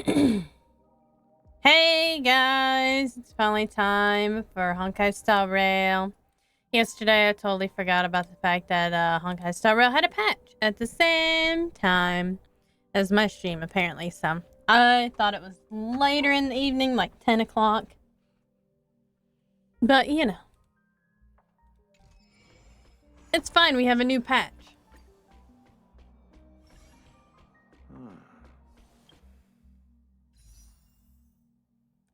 Hey guys, it's finally time for Honkai Star Rail. Yesterday I totally forgot about the fact that Honkai Star Rail had a patch at the same time as my stream apparently, so I thought it was later in the evening, like 10 o'clock. But you know, it's fine, we have a new patch.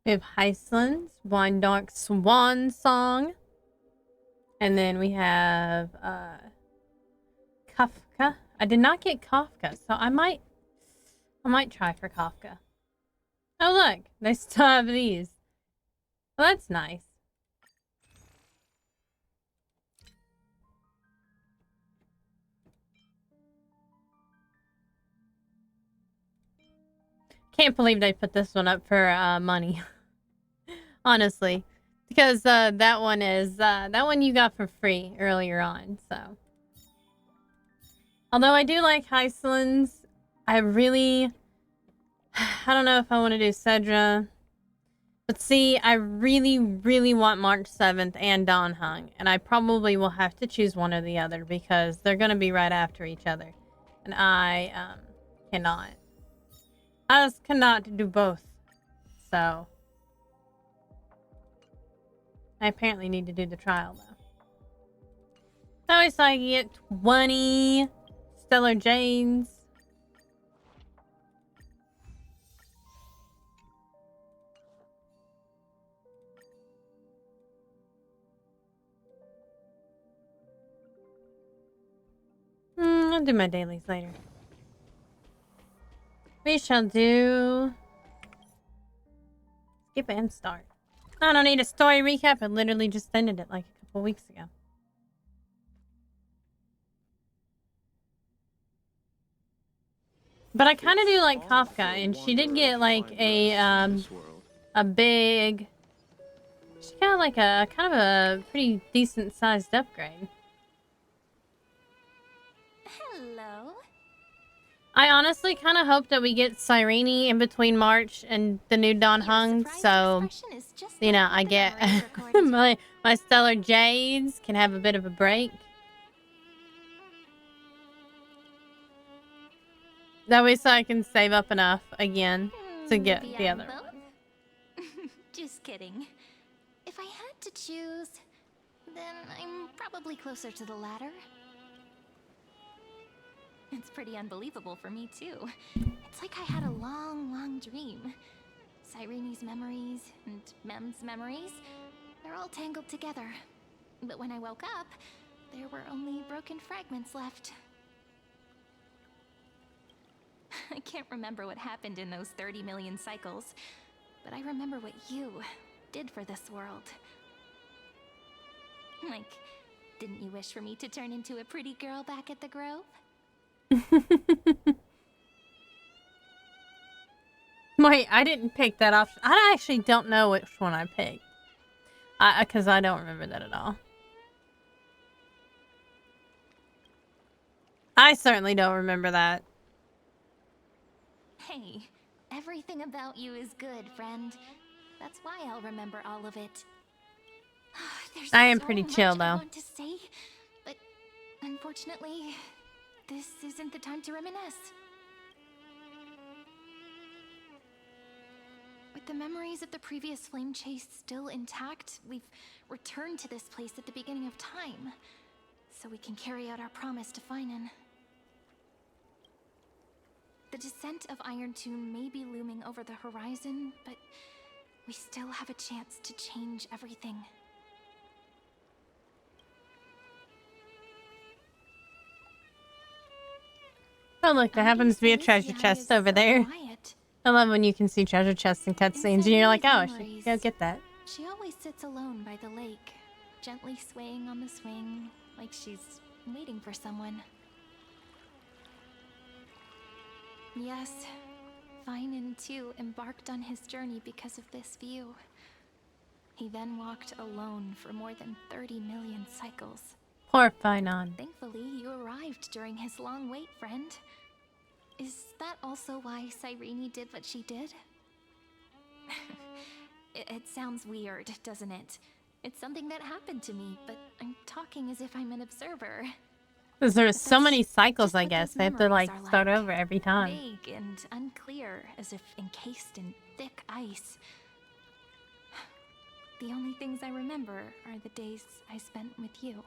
We have Heisland's Wine Dark Swan Song. And then we have Kafka. I did not get Kafka, so I might try for Kafka. Oh look, they still have these. Well, that's nice. Can't believe they put this one up for money. Honestly, because that one you got for free earlier on. So, although I do like Heisland's, I don't know if I want to do Cedra. But see, I really, really want March 7th and Dawn Hung, and I probably will have to choose one or the other because they're going to be right after each other. And I cannot. I just cannot do both. So, I apparently need to do the trial, though. I always thought I could get 20 Stellar Jades. I'll do my dailies later. We shall do skip and start. I don't need a story recap. I literally just ended it like a couple weeks ago. But I kind of do like Kafka, and she did get like a big. She got like a kind of a pretty decent sized upgrade. Hello. I honestly kind of hope that we get Cyrene in between March and the new Dawn Hung, so you know I get my Stellar Jades can have a bit of a break. That way, so I can save up enough again to get the other one. Just kidding. If I had to choose, then I'm probably closer to the latter. It's pretty unbelievable for me, too. It's like I had a long, long dream. Cyrene's memories and Mem's memories, they're all tangled together. But when I woke up, there were only broken fragments left. I can't remember what happened in those 30 million cycles, but I remember what you did for this world. Like, didn't you wish for me to turn into a pretty girl back at the Grove? Wait, I didn't pick that option. I actually don't know which one I picked. Because I don't remember that at all. I certainly don't remember that. Hey, everything about you is good, friend. That's why I'll remember all of it. I am pretty chill, though. I want to say, but unfortunately, this isn't the time to reminisce. With the memories of the previous flame chase still intact, we've returned to this place at the beginning of time, so we can carry out our promise to Finan. The descent of Iron Tomb may be looming over the horizon, but we still have a chance to change everything. Oh look, there happens to be a treasure chest over there. I love when you can see treasure chests in cutscenes and you're like, oh, I should go get that. She always sits alone by the lake, gently swaying on the swing, like she's waiting for someone. Yes, Finan too embarked on his journey because of this view. He then walked alone for more than 30 million cycles. Poor Finan. Thankfully, you arrived during his long wait, friend. Is that also why Cyrene did what she did? It sounds weird, doesn't it? It's something that happened to me, but I'm talking as if I'm an observer. Because there's But so many that's cycles, just I what guess. those They have to, memories like, are start like. over every time. Vague and unclear, as if encased in thick ice. The only things I remember are the days I spent with you.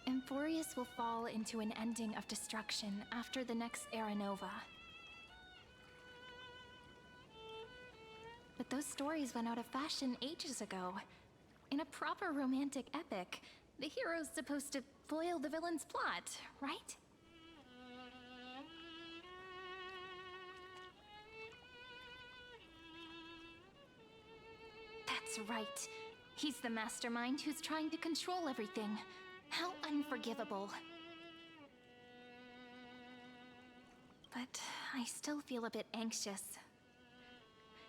Emphorius will fall into an ending of destruction after the next Era Nova. But those stories went out of fashion ages ago. In a proper romantic epic, the hero's supposed to foil the villain's plot, right? That's right. He's the mastermind who's trying to control everything. How unforgivable. But I still feel a bit anxious.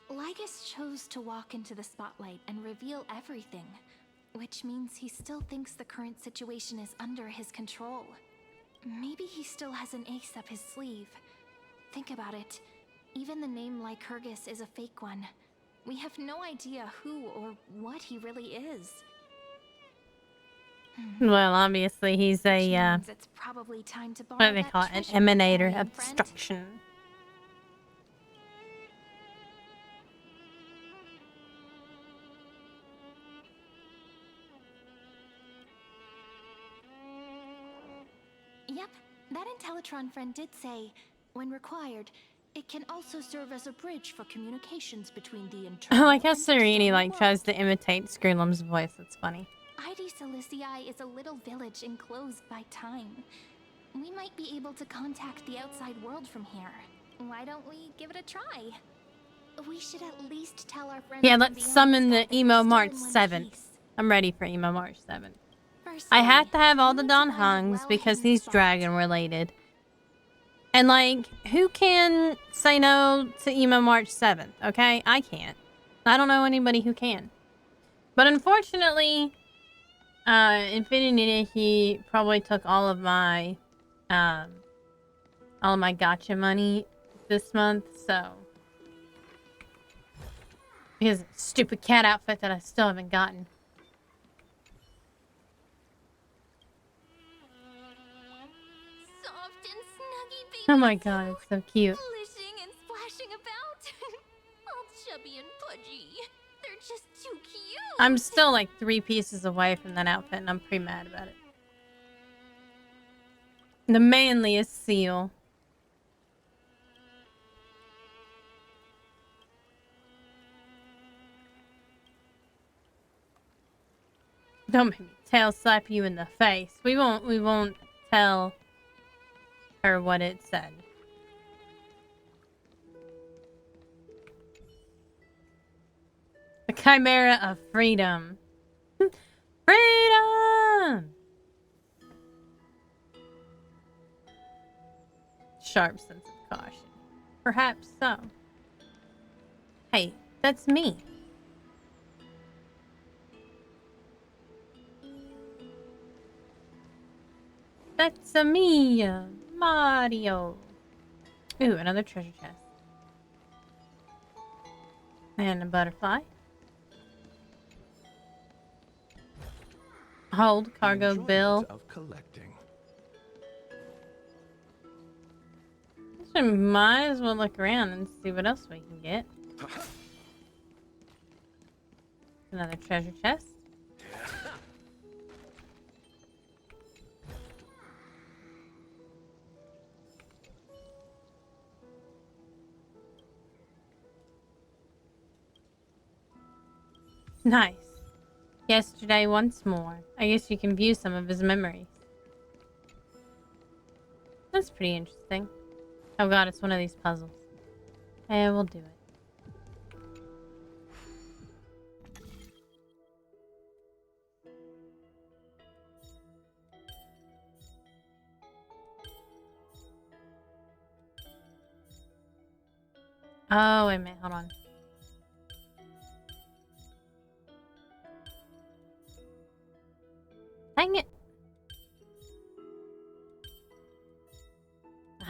Lygus chose to walk into the spotlight and reveal everything, which means he still thinks the current situation is under his control. Maybe he still has an ace up his sleeve. Think about it. Even the name Lycurgus is a fake one. We have no idea who or what he really is. Well, obviously he's a, Means it's probably time to what borrow do they that call it? An treasure from emanator Harry of and friend. destruction. Yep, that Intellitron friend did say, when required, it can also serve as a bridge for communications between the internal Like how and Serene, external like, tries world. to imitate Screelim's voice. That's funny. ID Silicii is a little village enclosed by time. We might be able to contact the outside world from here. Why don't we give it a try? We should at least tell our friends Yeah, from let's beyond summon sky the that they're Emo still March in one 7th. piece. I'm ready for Emo March 7th. Firstly, I have to have all we the need to Don find a Hungs because well-hidden he's spot. dragon related. And, like, who can say no to Emo March 7th, okay? I can't. I don't know anybody who can. But unfortunately, Infinity, he probably took all of my gacha money this month, so. His stupid cat outfit that I still haven't gotten. Soft and snuggy baby. Oh my god, it's so cute. Splishing and splashing about. All chubby and pudgy. They're just too cute. I'm still like 3 pieces away from that outfit and I'm pretty mad about it. The manliest seal. Don't make me tail slap you in the face. We won't tell her what it said. The chimera of freedom. Freedom! Sharp sense of caution. Perhaps so. Hey, that's me. That's a me, Mario. Ooh, another treasure chest. And a butterfly. Hold cargo bill. Of collecting. So we might as well look around and see what else we can get. Another treasure chest. Nice. Yesterday once more. I guess you can view some of his memories. That's pretty interesting. Oh god, it's one of these puzzles. Yeah, we'll do it. Oh, wait a minute. Hold on. Dang it.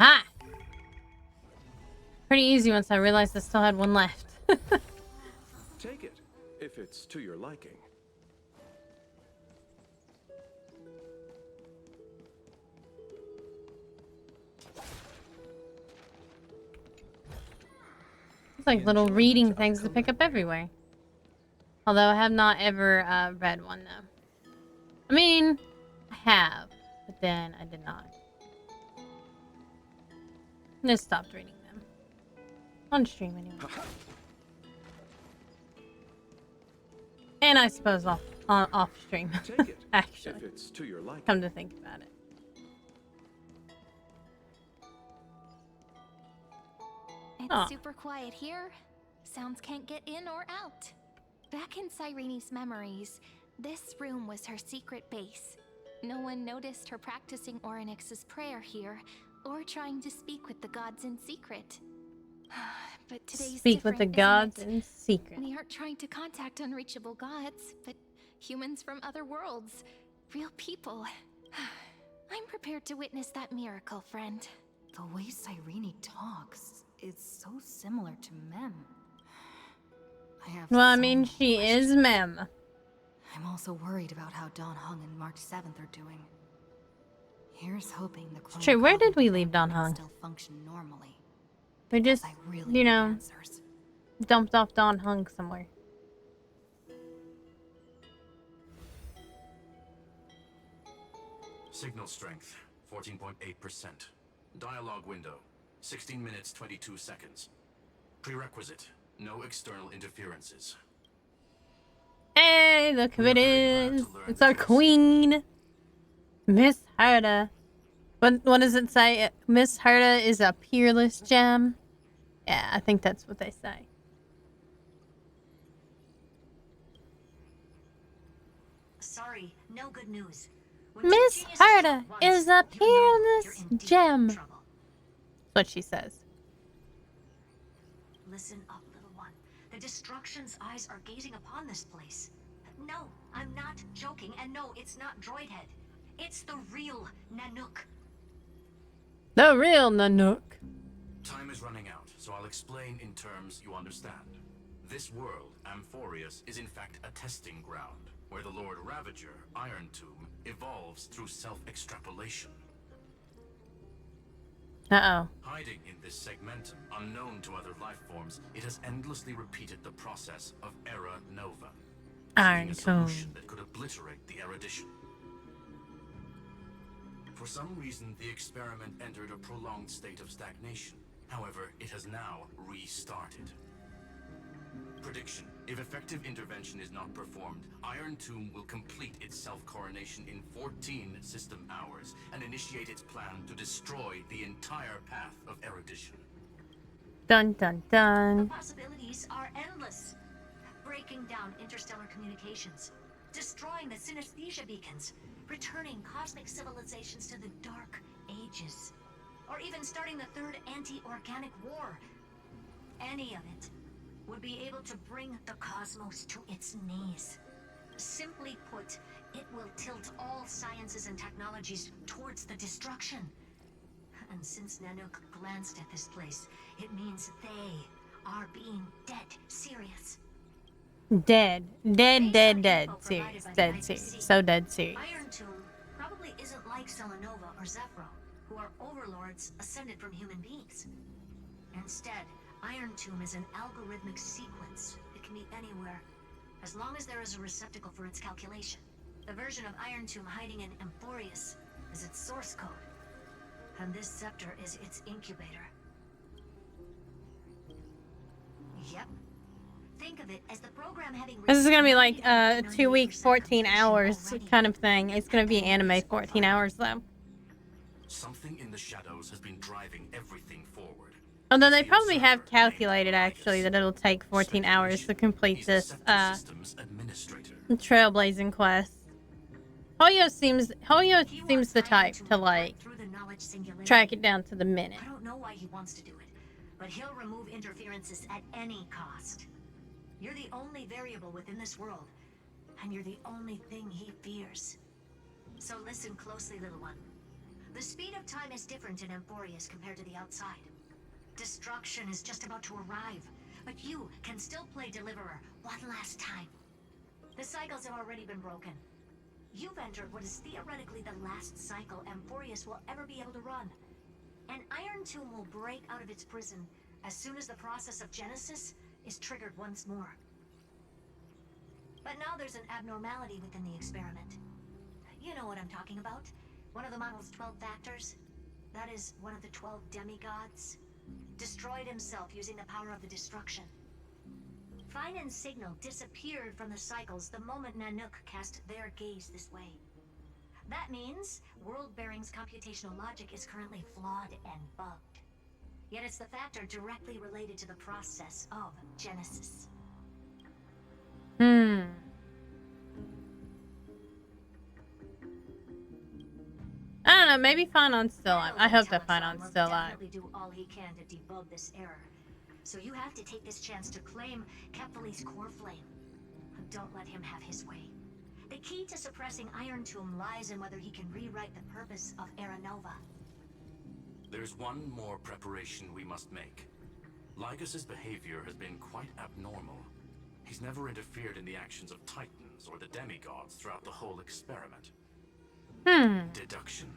Ha! Pretty easy once I realized I still had one left. Take it, if it's to your liking. It's like little reading things to pick up everywhere. Although I have not ever read one though. I mean, I have, but then I did not. I just stopped reading them. On stream anyway. And I suppose off stream. Take it, Actually. if it's to your liking. Come to think about it. It's super quiet here. Sounds can't get in or out. Back in Cyrene's memories, this room was her secret base. No one noticed her practicing Orynyx's prayer here, or trying to speak with the gods in secret. But today's Speak with the different, gods isn't it? in secret. We aren't trying to contact unreachable gods, but humans from other worlds. Real people. I'm prepared to witness that miracle, friend. The way Cyrene talks is so similar to Mem. Well, I so mean, many she is questions. Mem. I'm also worried about how Don Hung and March 7th are doing. Here's hoping the True, where did we leave Don can Hung? still function normally. They just, I really you need know, answers. dumped off Don Hung somewhere. Signal strength, 14.8%. Dialogue window, 16 minutes, 22 seconds. Prerequisite, no external interferences. Hey, look who it We are very glad is. to learn It's that our you're queen. Miss Herta. What does it say? Miss Herta is a peerless gem. Yeah, I think that's what they say. Sorry, no good news. When Miss two geniuses Herta at once, is a you know peerless you're in deep gem. trouble. That's what she says. Listen up, little one. The Destruction's eyes are gazing upon this place. No, I'm not joking, and no, it's not Droidhead. It's the real Nanook. The real Nanook. Time is running out, so I'll explain in terms you understand. This world, Amphorius, is in fact a testing ground, where the Lord Ravager, Iron Tomb, evolves through self-extrapolation. Uh-oh. Hiding in this segmentum, unknown to other life forms, it has endlessly repeated the process of Era Nova, Iron seeking a Tomb. solution that could obliterate the erudition. For some reason, the experiment entered a prolonged state of stagnation. However, it has now restarted. Prediction: if effective intervention is not performed, Iron Tomb will complete its self-coronation in 14 system hours and initiate its plan to destroy the entire path of erudition. Dun dun The dun. possibilities are endless. Breaking down interstellar communications, destroying the synesthesia beacons, returning cosmic civilizations to the Dark Ages, or even starting the third anti-organic war. Any of it would be able to bring the cosmos to its knees. Simply put, it will tilt all sciences and technologies towards the destruction. And since Nanook glanced at this place, it means they are being dead serious. Dead. Dead, Based dead, on dead. info provided Serious. by the Dead IPC, serious. So dead serious. Iron Tomb probably isn't like Selenova or Zephyro, who are overlords ascended from human beings. Instead, Iron Tomb is an algorithmic sequence. It can be anywhere, as long as there is a receptacle for its calculation. The version of Iron Tomb hiding in Amphorius is its source code, and this scepter is its incubator. Yep. Think of it as the program having This is gonna be like reached 2 week, 99% 14 completion hours already. kind of thing. It's gonna be anime 14 hours though. Something in the shadows has been driving everything forward. Although It's they the probably have observer calculated named actually Arius. that it'll take 14 hours to complete He's the this Scepter Systems administrator. trailblazing quest. Hoyo seems He wants the Iron type to to report like through the knowledge singularity. track it down to the minute. I don't know why he wants to do it, but he'll remove interferences at any cost. You're the only variable within this world, and you're the only thing he fears. So listen closely, little one. The speed of time is different in Amphorius compared to the outside. Destruction is just about to arrive, but you can still play Deliverer one last time. The cycles have already been broken. You've entered what is theoretically the last cycle Amphorius will ever be able to run. An Iron Tomb will break out of its prison as soon as the process of Genesis is triggered once more. But now there's an abnormality within the experiment. You know what I'm talking about. One of the model's 12 factors. That is one of the 12 demigods. Destroyed himself using the power of the destruction. Finan's signal disappeared from the cycles the moment Nanook cast their gaze this way. That means World-Bearing's computational logic is currently flawed and bugged. Yet it's the factor directly related to the process of Genesis. I don't know, maybe Finon's still alive. I hope that Finon's still alive. Definitely do all he can to debug this error. So you have to take this chance to claim Kephal's core flame. Don't let him have his way. The key to suppressing Iron Tomb lies in whether he can rewrite the purpose of Era Nova. There's one more preparation we must make. Lycus's behavior has been quite abnormal. He's never interfered in the actions of Titans or the demigods throughout the whole experiment. Deduction.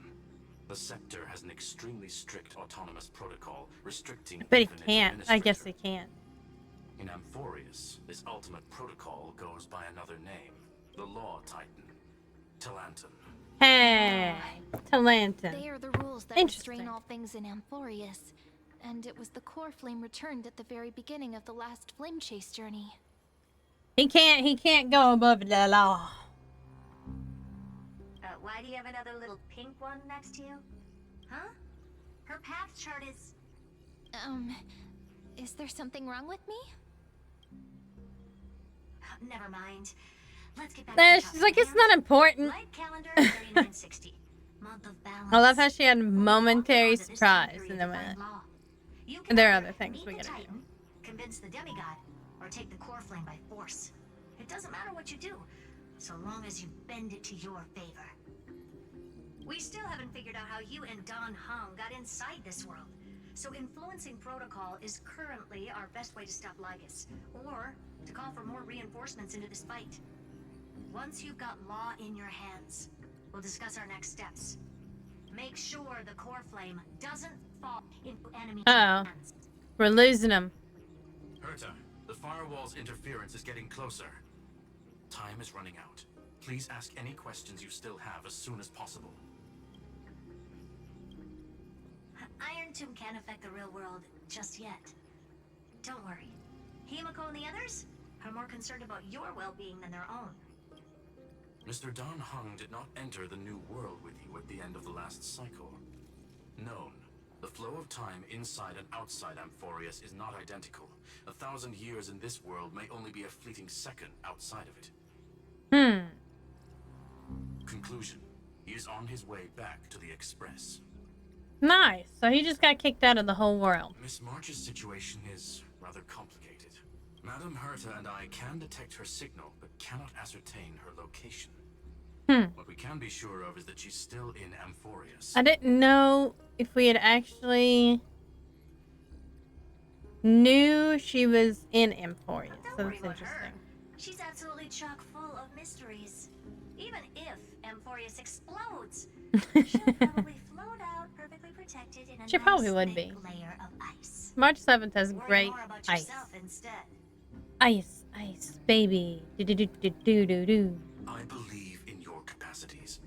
The Scepter has an extremely strict autonomous protocol restricting. But he can't. I guess he can't. In Amphorius, this ultimate protocol goes by another name. The Law Titan. Talanton. Hey, Talanton. They are the rules that restrain all things in Amphorius. And it was the core flame returned at the very beginning of the last flame chase journey. He can't go above the law. Why do you have another little pink one next to you? Huh? Her path chart is there something wrong with me? Never mind. Let's get back Nah, to she's the like, topic it's at not hand. important. Light calendar 3960. Month of balance. I love how she had momentary Onto this time surprise period and then to went. find law. You can And there are either other things meet we the gotta do. Titan, convince the demigod, or take the core flame by force. It doesn't matter what you do, so long as you bend it to your favor. We still haven't figured out how you and Don Hung got inside this world. So influencing protocol is currently our best way to stop Lycus, or to call for more reinforcements into this fight. Once you've got law in your hands, we'll discuss our next steps. Make sure the core flame doesn't fall into enemy hands. We're losing him. Herta, the firewall's interference is getting closer. Time is running out. Please ask any questions you still have as soon as possible. Iron Tomb can't affect the real world just yet. Don't worry. Himiko and the others are more concerned about your well-being than their own. Mr. Don Hung did not enter the new world with you at the end of the last cycle. Known. The flow of time inside and outside Amphorius is not identical. 1,000 years in this world may only be a fleeting second outside of it. Conclusion. He is on his way back to the Express. Nice. So he just got kicked out of the whole world. Miss March's situation is rather complicated. Madame Herta and I can detect her signal, but cannot ascertain her location. What we can be sure of is that she's still in Amphorius. I didn't know if we had actually knew she was in Amphorius. Don't So worry that's about her. interesting. She's absolutely chock full of mysteries. Even if Amphorius explodes, she'll probably float out perfectly protected in a She nice probably would thick be. layer of ice. March 7th has Worry great more about ice. yourself instead. Ice, ice, baby. Do do do do do do do. I believe in your capacities.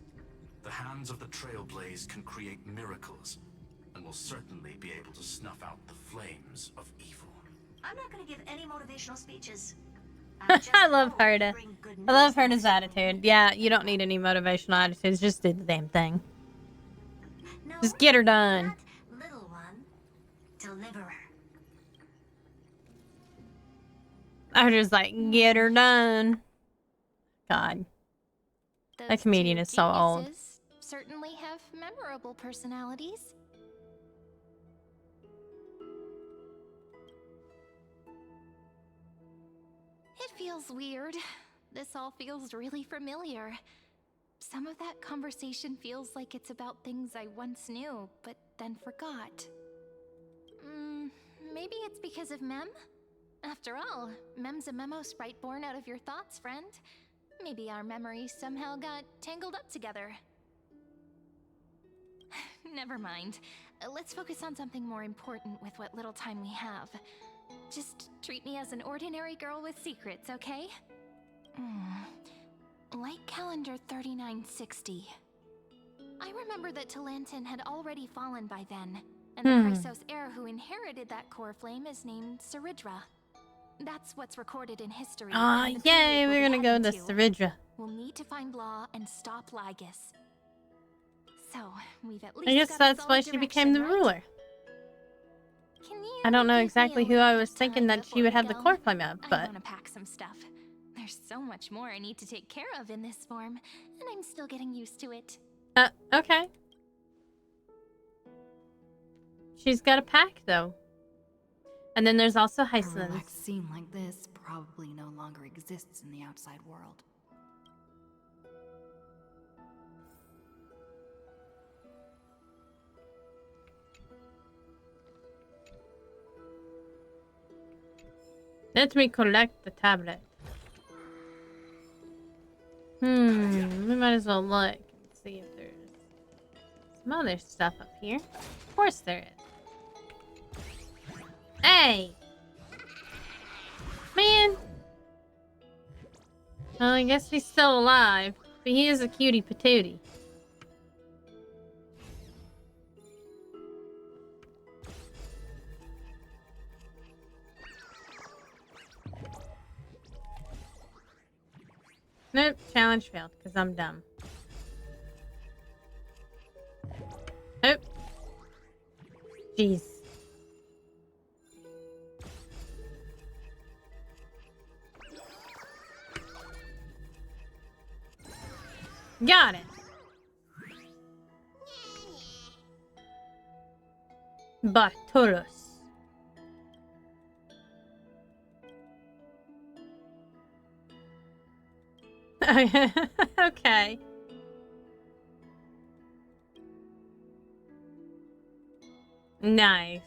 The hands of the Trailblaze can create miracles, and will certainly be able to snuff out the flames of evil. I'm not going to give any motivational speeches. I love Herta. I love Herta's attitude. Yeah, you don't need any motivational attitudes. Just do the damn thing. No, Just get her done. not little one. Deliverer. I was just like, get her done. God. Those comedian two is so old. geniuses certainly have memorable personalities. It feels weird. This all feels really familiar. some of that conversation feels like it's about things I once knew, but then forgot. Maybe it's because of Mem? After all, Mem's a memo sprite born out of your thoughts, friend. Maybe our memories somehow got tangled up together. Never mind. Let's focus on something more important with what little time we have. Just treat me as an ordinary girl with secrets, okay? Light calendar 3960. I remember that Talantin had already fallen by then, and the Chrysos heir who inherited that core flame is named Saridra. That's what's recorded in history. Yay, we're gonna go to Saridra. We'll need to find Law and stop Lygus. So, we've at least I guess got a that's solid why she became the direction, right? ruler. Can you I don't know give me exactly a who I little was thinking time that she before would we have the go? core flame up, I but want to pack some stuff. There's so much more I need to take care of in this form, and I'm still getting used to it. Okay. She's got a pack though. And then there's also A relaxed Hycelin's. scene like this probably no longer exists in the outside world. Let me collect the tablet. We might as well look and see if there's some other stuff up here. Of course there is. Hey! Man! Well, I guess he's still alive, but he is a cutie patootie. Nope, challenge failed, because I'm dumb. Oh. Jeez. Got it. Bartolos. Okay. Nice.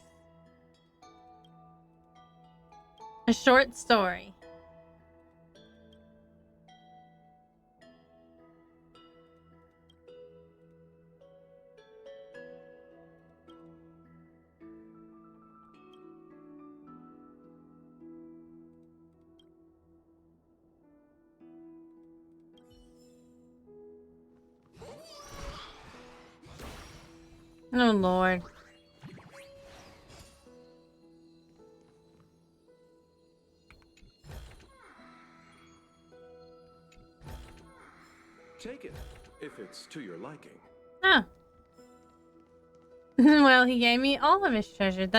A short story. Oh, Lord. Take it, if it's to your liking. Oh. Well, he gave me all of his treasure.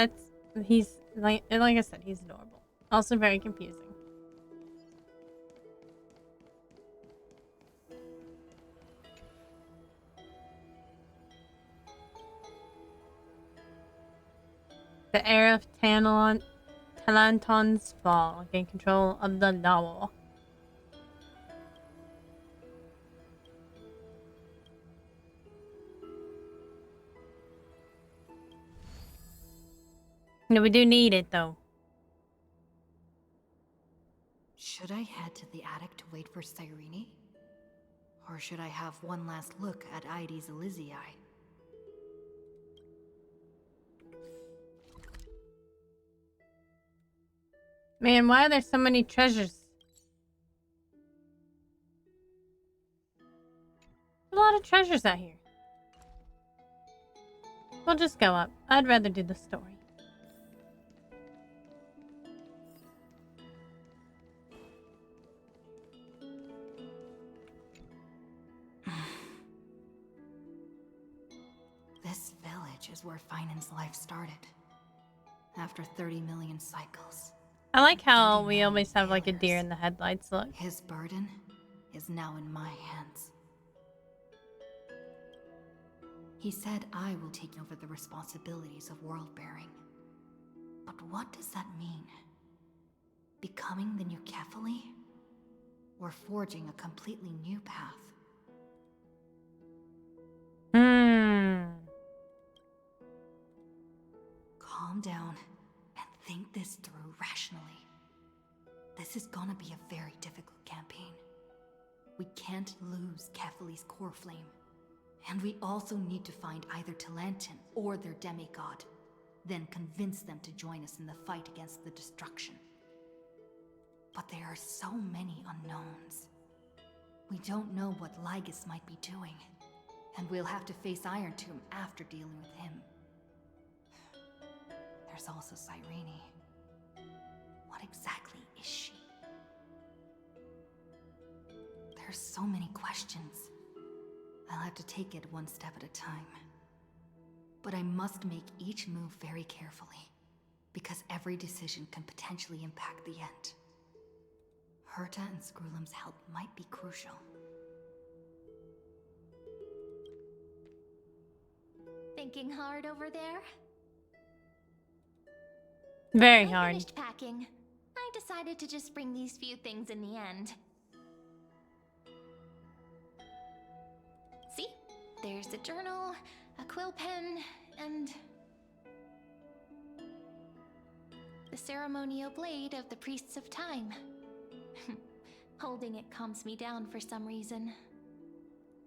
He's, like I said, he's adorable. Also very confusing. The heir of Talanton's fall. Gain control of the law. No, we do need it, though. Should I head to the attic to wait for Cyrene? Or should I have one last look at Ides Elysiae? Man, why are there so many treasures? A lot of treasures out here. We'll just go up. I'd rather do the story. This village is where Finan's life started. After 30 million cycles. I like how 30 we million always have like a failures. deer in the headlights look. His burden is now in my hands. He said I will take over the responsibilities of world-bearing. But what does that mean? Becoming the new Kefali? Or forging a completely new path? down and think this through rationally. This is gonna be a very difficult campaign. We can't lose Kefali's core flame. And we also need to find either Talantin or their demigod, then convince them to join us in the fight against the destruction. But there are so many unknowns. We don't know what Lygus might be doing, and we'll have to face Iron Tomb after dealing with him. There's also Cyrene. What exactly is she? There's so many questions. I'll have to take it one step at a time. But I must make each move very carefully, because every decision can potentially impact the end. Herta and Screwlum's help might be crucial. Thinking hard over there? Very I hard. finished packing. I decided to just bring these few things in the end. See? There's a journal, a quill pen, and the ceremonial blade of the Priests of Time. Holding it calms me down for some reason.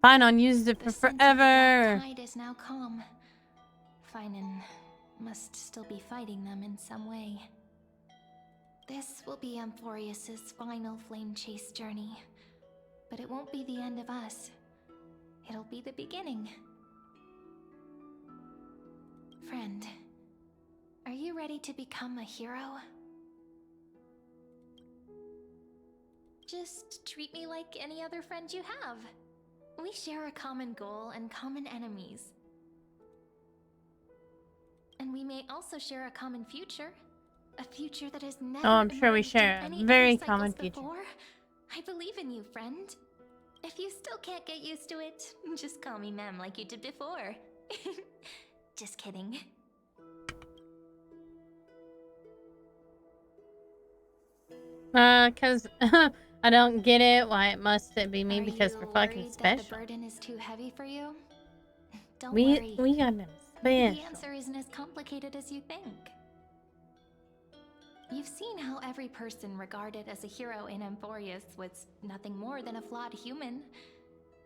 Fine, I'll use it for The sense of the forever. black tide is now calm. Finan must still be fighting them in some way. This will be Amphorius's final flame chase journey. But it won't be the end of us. It'll be the beginning. Friend, are you ready to become a hero? Just treat me like any other friend you have. We share a common goal and common enemies. And we may also share a common future. A future that has never I'm sure we emerged share in a any very other cycles common future. before. I believe in you, friend. If you still can't get used to it, just call me Mem like you did before. Just kidding. Cause I don't get it. Why it must be me? Are Because you we're fucking worried that the special. burden is too heavy for you? Don't We worry. got them Maybe special. the answer isn't as complicated as you think. You've seen how every person regarded as a hero in Amphorius was nothing more than a flawed human.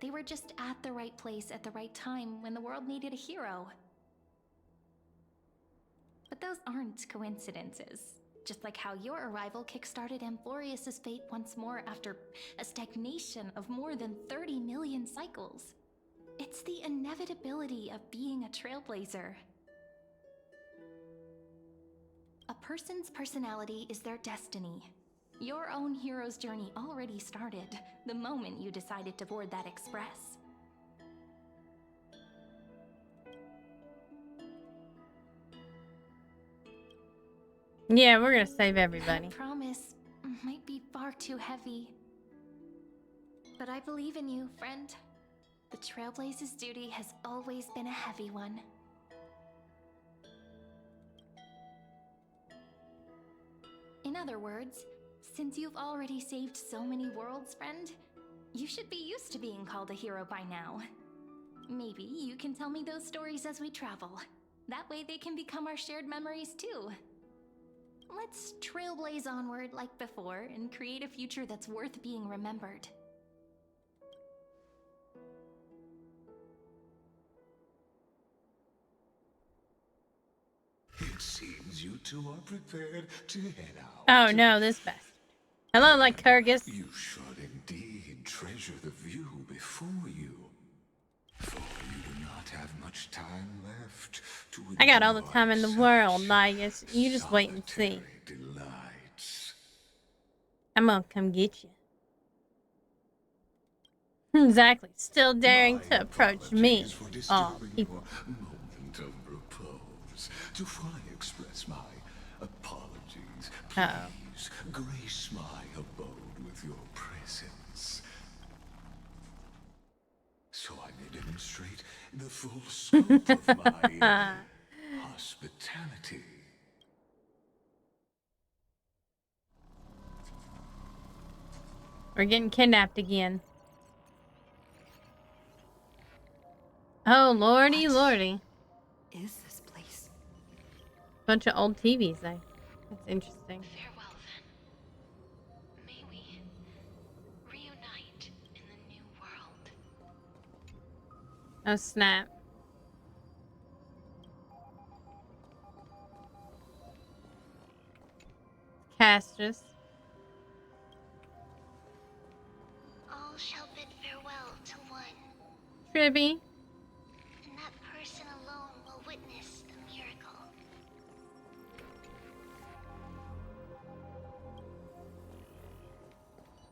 They were just at the right place at the right time when the world needed a hero. But those aren't coincidences. Just like how your arrival kickstarted Amphorius's fate once more after a stagnation of more than 30 million cycles. It's the inevitability of being a trailblazer. A person's personality is their destiny. Your own hero's journey already started the moment you decided to board that express. Yeah, we're gonna save everybody. I promise, might be far too heavy. But I believe in you, friend. The Trailblaze's duty has always been a heavy one. In other words, since you've already saved so many worlds, friend, you should be used to being called a hero by now. Maybe you can tell me those stories as we travel. That way they can become our shared memories too. Let's trailblaze onward like before and create a future that's worth being remembered. It seems you two are prepared to head out. Oh no, this bastard. Hello, Lycurgus. You should indeed treasure the view before you. For you do not have much time left to I got all the enjoy time in the world, Lygus. You just wait and see. solitary delights. I'm gonna come get you. Exactly. Still daring My to approach me. apologies for Oh, disturbing people. your moment of repose. To fully express my apologies, Uh-oh. please grace my abode with your presence, so I may demonstrate the full scope of my hospitality. We're getting kidnapped again. Oh, lordy, What? lordy. Is this place? Bunch of old TVs, though. That's interesting. Farewell, then. May we reunite in the new world. Oh, snap. Castrus. All shall bid farewell to one, Tribby. and that person alone will witness the miracle.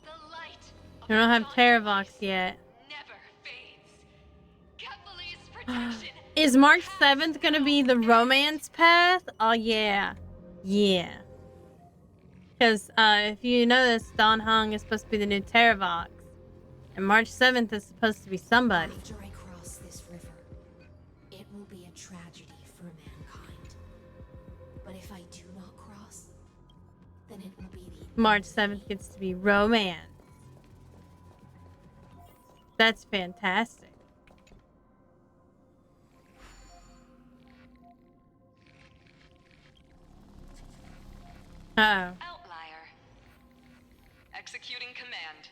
The light of I don't have Dawn's Terravox voice yet. never fades. Kepali's protection. Is March 7th gonna be the romance path? Oh, yeah. Yeah. Because, if you notice, Dawn Hung is supposed to be the new Terravox. And March 7th is supposed to be somebody. After I cross this river, it will be a tragedy for mankind. But if I do not cross, then it will be the March 7th gets to be romance. That's fantastic. Uh-oh. Outlier. Executing command.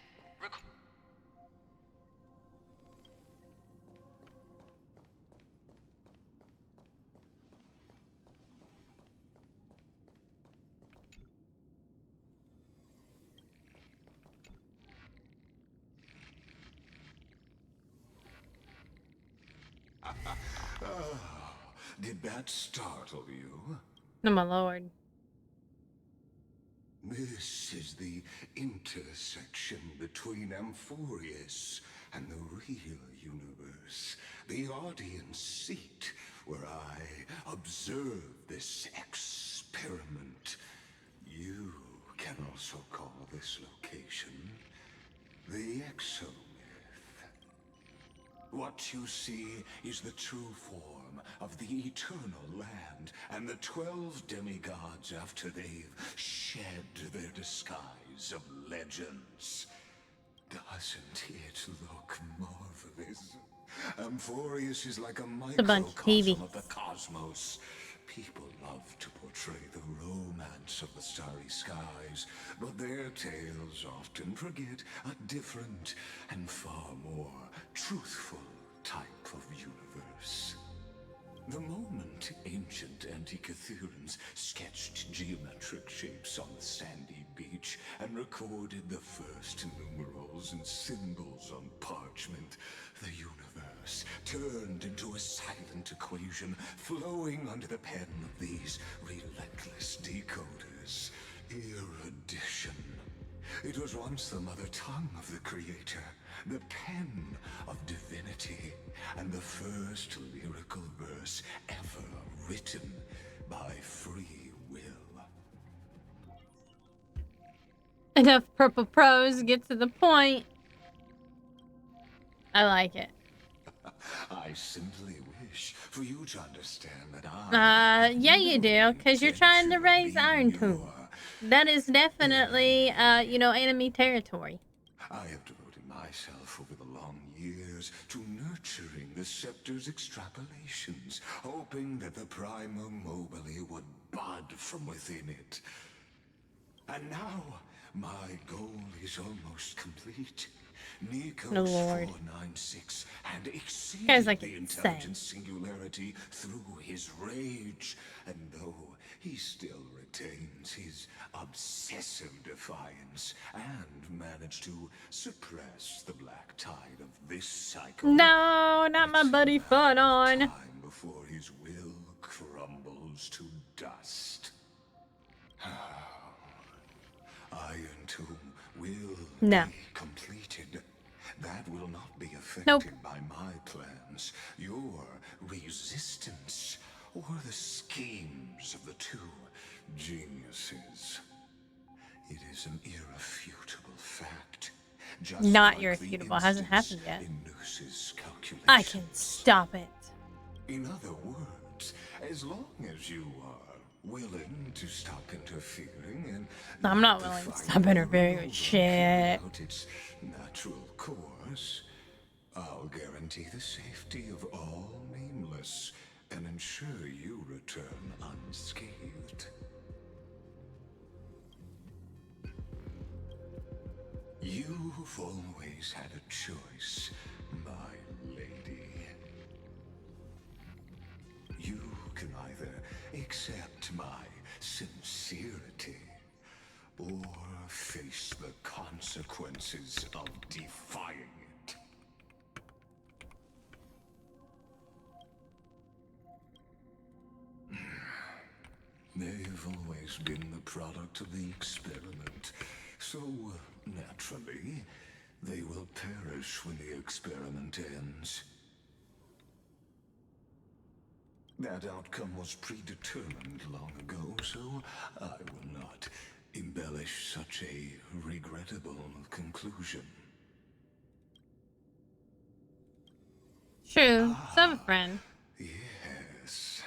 Oh, did that startle you? Oh, my lord. This is the intersection between Amphorius and the real universe. The audience seat where I observe this experiment. You can also call this location the Exomyth. What you see is the true form of the eternal land and the 12 demigods after they've shed their disguise of legends. Doesn't it look marvelous? Amphorius is like a a bunch of microcosm TVs. of the cosmos. People love to portray the romance of the starry skies, but their tales often forget a different and far more truthful type of universe. The moment ancient Antikytherians sketched geometric shapes on the sandy beach and recorded the first numerals and symbols on parchment, the universe turned into a silent equation flowing under the pen of these relentless decoders. Erudition. It was once the mother tongue of the creator, the pen of divinity, and the first lyrical verse ever written by free will. Enough purple prose, get to the point. I like it. I simply wish for you to understand that I... Yeah, you do, because you're trying to raise Iron Tomb. That is definitely, enemy territory. I have devoted myself over the long years to nurturing the scepter's extrapolations, hoping that the Prima Mobile would bud from within it. And now, my goal is almost complete. Nikos Oh, Lord. 496 had exceeded Guy's like the insane. intelligent singularity through his rage, and though he still retains his obsessive defiance and managed to suppress the black tide of this cycle. No, not my it's buddy about Fun on. time before his will crumbles to dust. Iron Tomb will No. be completed. That will not be affected Nope. by my plans, your resistance, or the schemes of the two geniuses. It is an irrefutable fact. Just Not like irrefutable. the Hasn't instance happened yet. in Noos's calculations. I can stop it. In other words, as long as you are willing to stop interfering and I'm not willing to stop interfering with shit. out its natural course, I'll guarantee the safety of all nameless and ensure you return return unscathed. You've always had a choice, my lady. You can either accept my sincerity or face the consequences of defying it. They've always been the product of the experiment, so naturally, they will perish when the experiment ends. That outcome was predetermined long ago, so I will not embellish such a regrettable conclusion. True. So have a friend. Yes,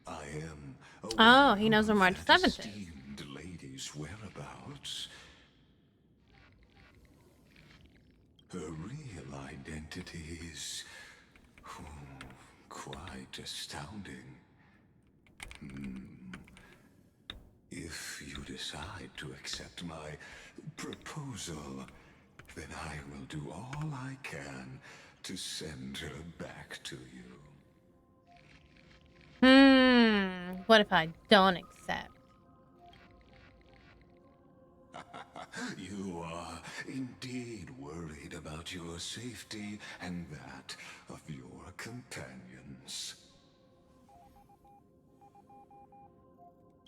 I am. Oh, he knows where March 7th is. Esteemed lady's whereabouts. Her real identity is quite astounding. If you decide to accept my proposal, then I will do all I can to send her back to you. What if I don't accept? You are indeed worried about your safety and that of your companions.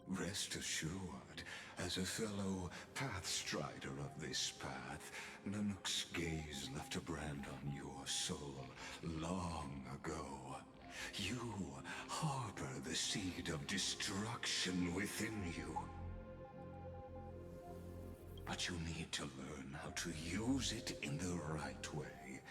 Rest assured, as a fellow pathstrider of this path, Nanook's gaze left a brand on your soul long ago. You harbor the seed of destruction within you. But you need to learn how to use it in the right way.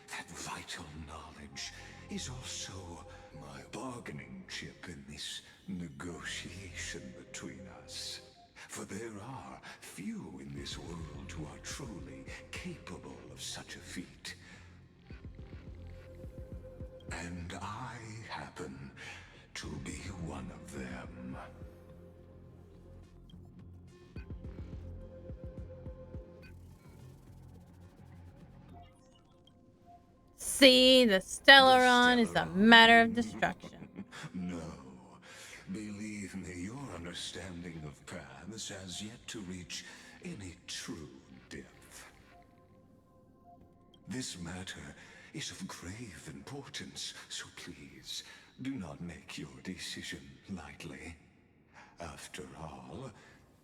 That vital knowledge is also my bargaining chip in this negotiation between us. For there are few in this world who are truly capable of such a feat. And I happen to be one of them. See, the Stellaron is a matter of destruction. No. Believe me, your understanding of paths has yet to reach any true depth. This matter is of grave importance, so please, do not make your decision lightly. After all,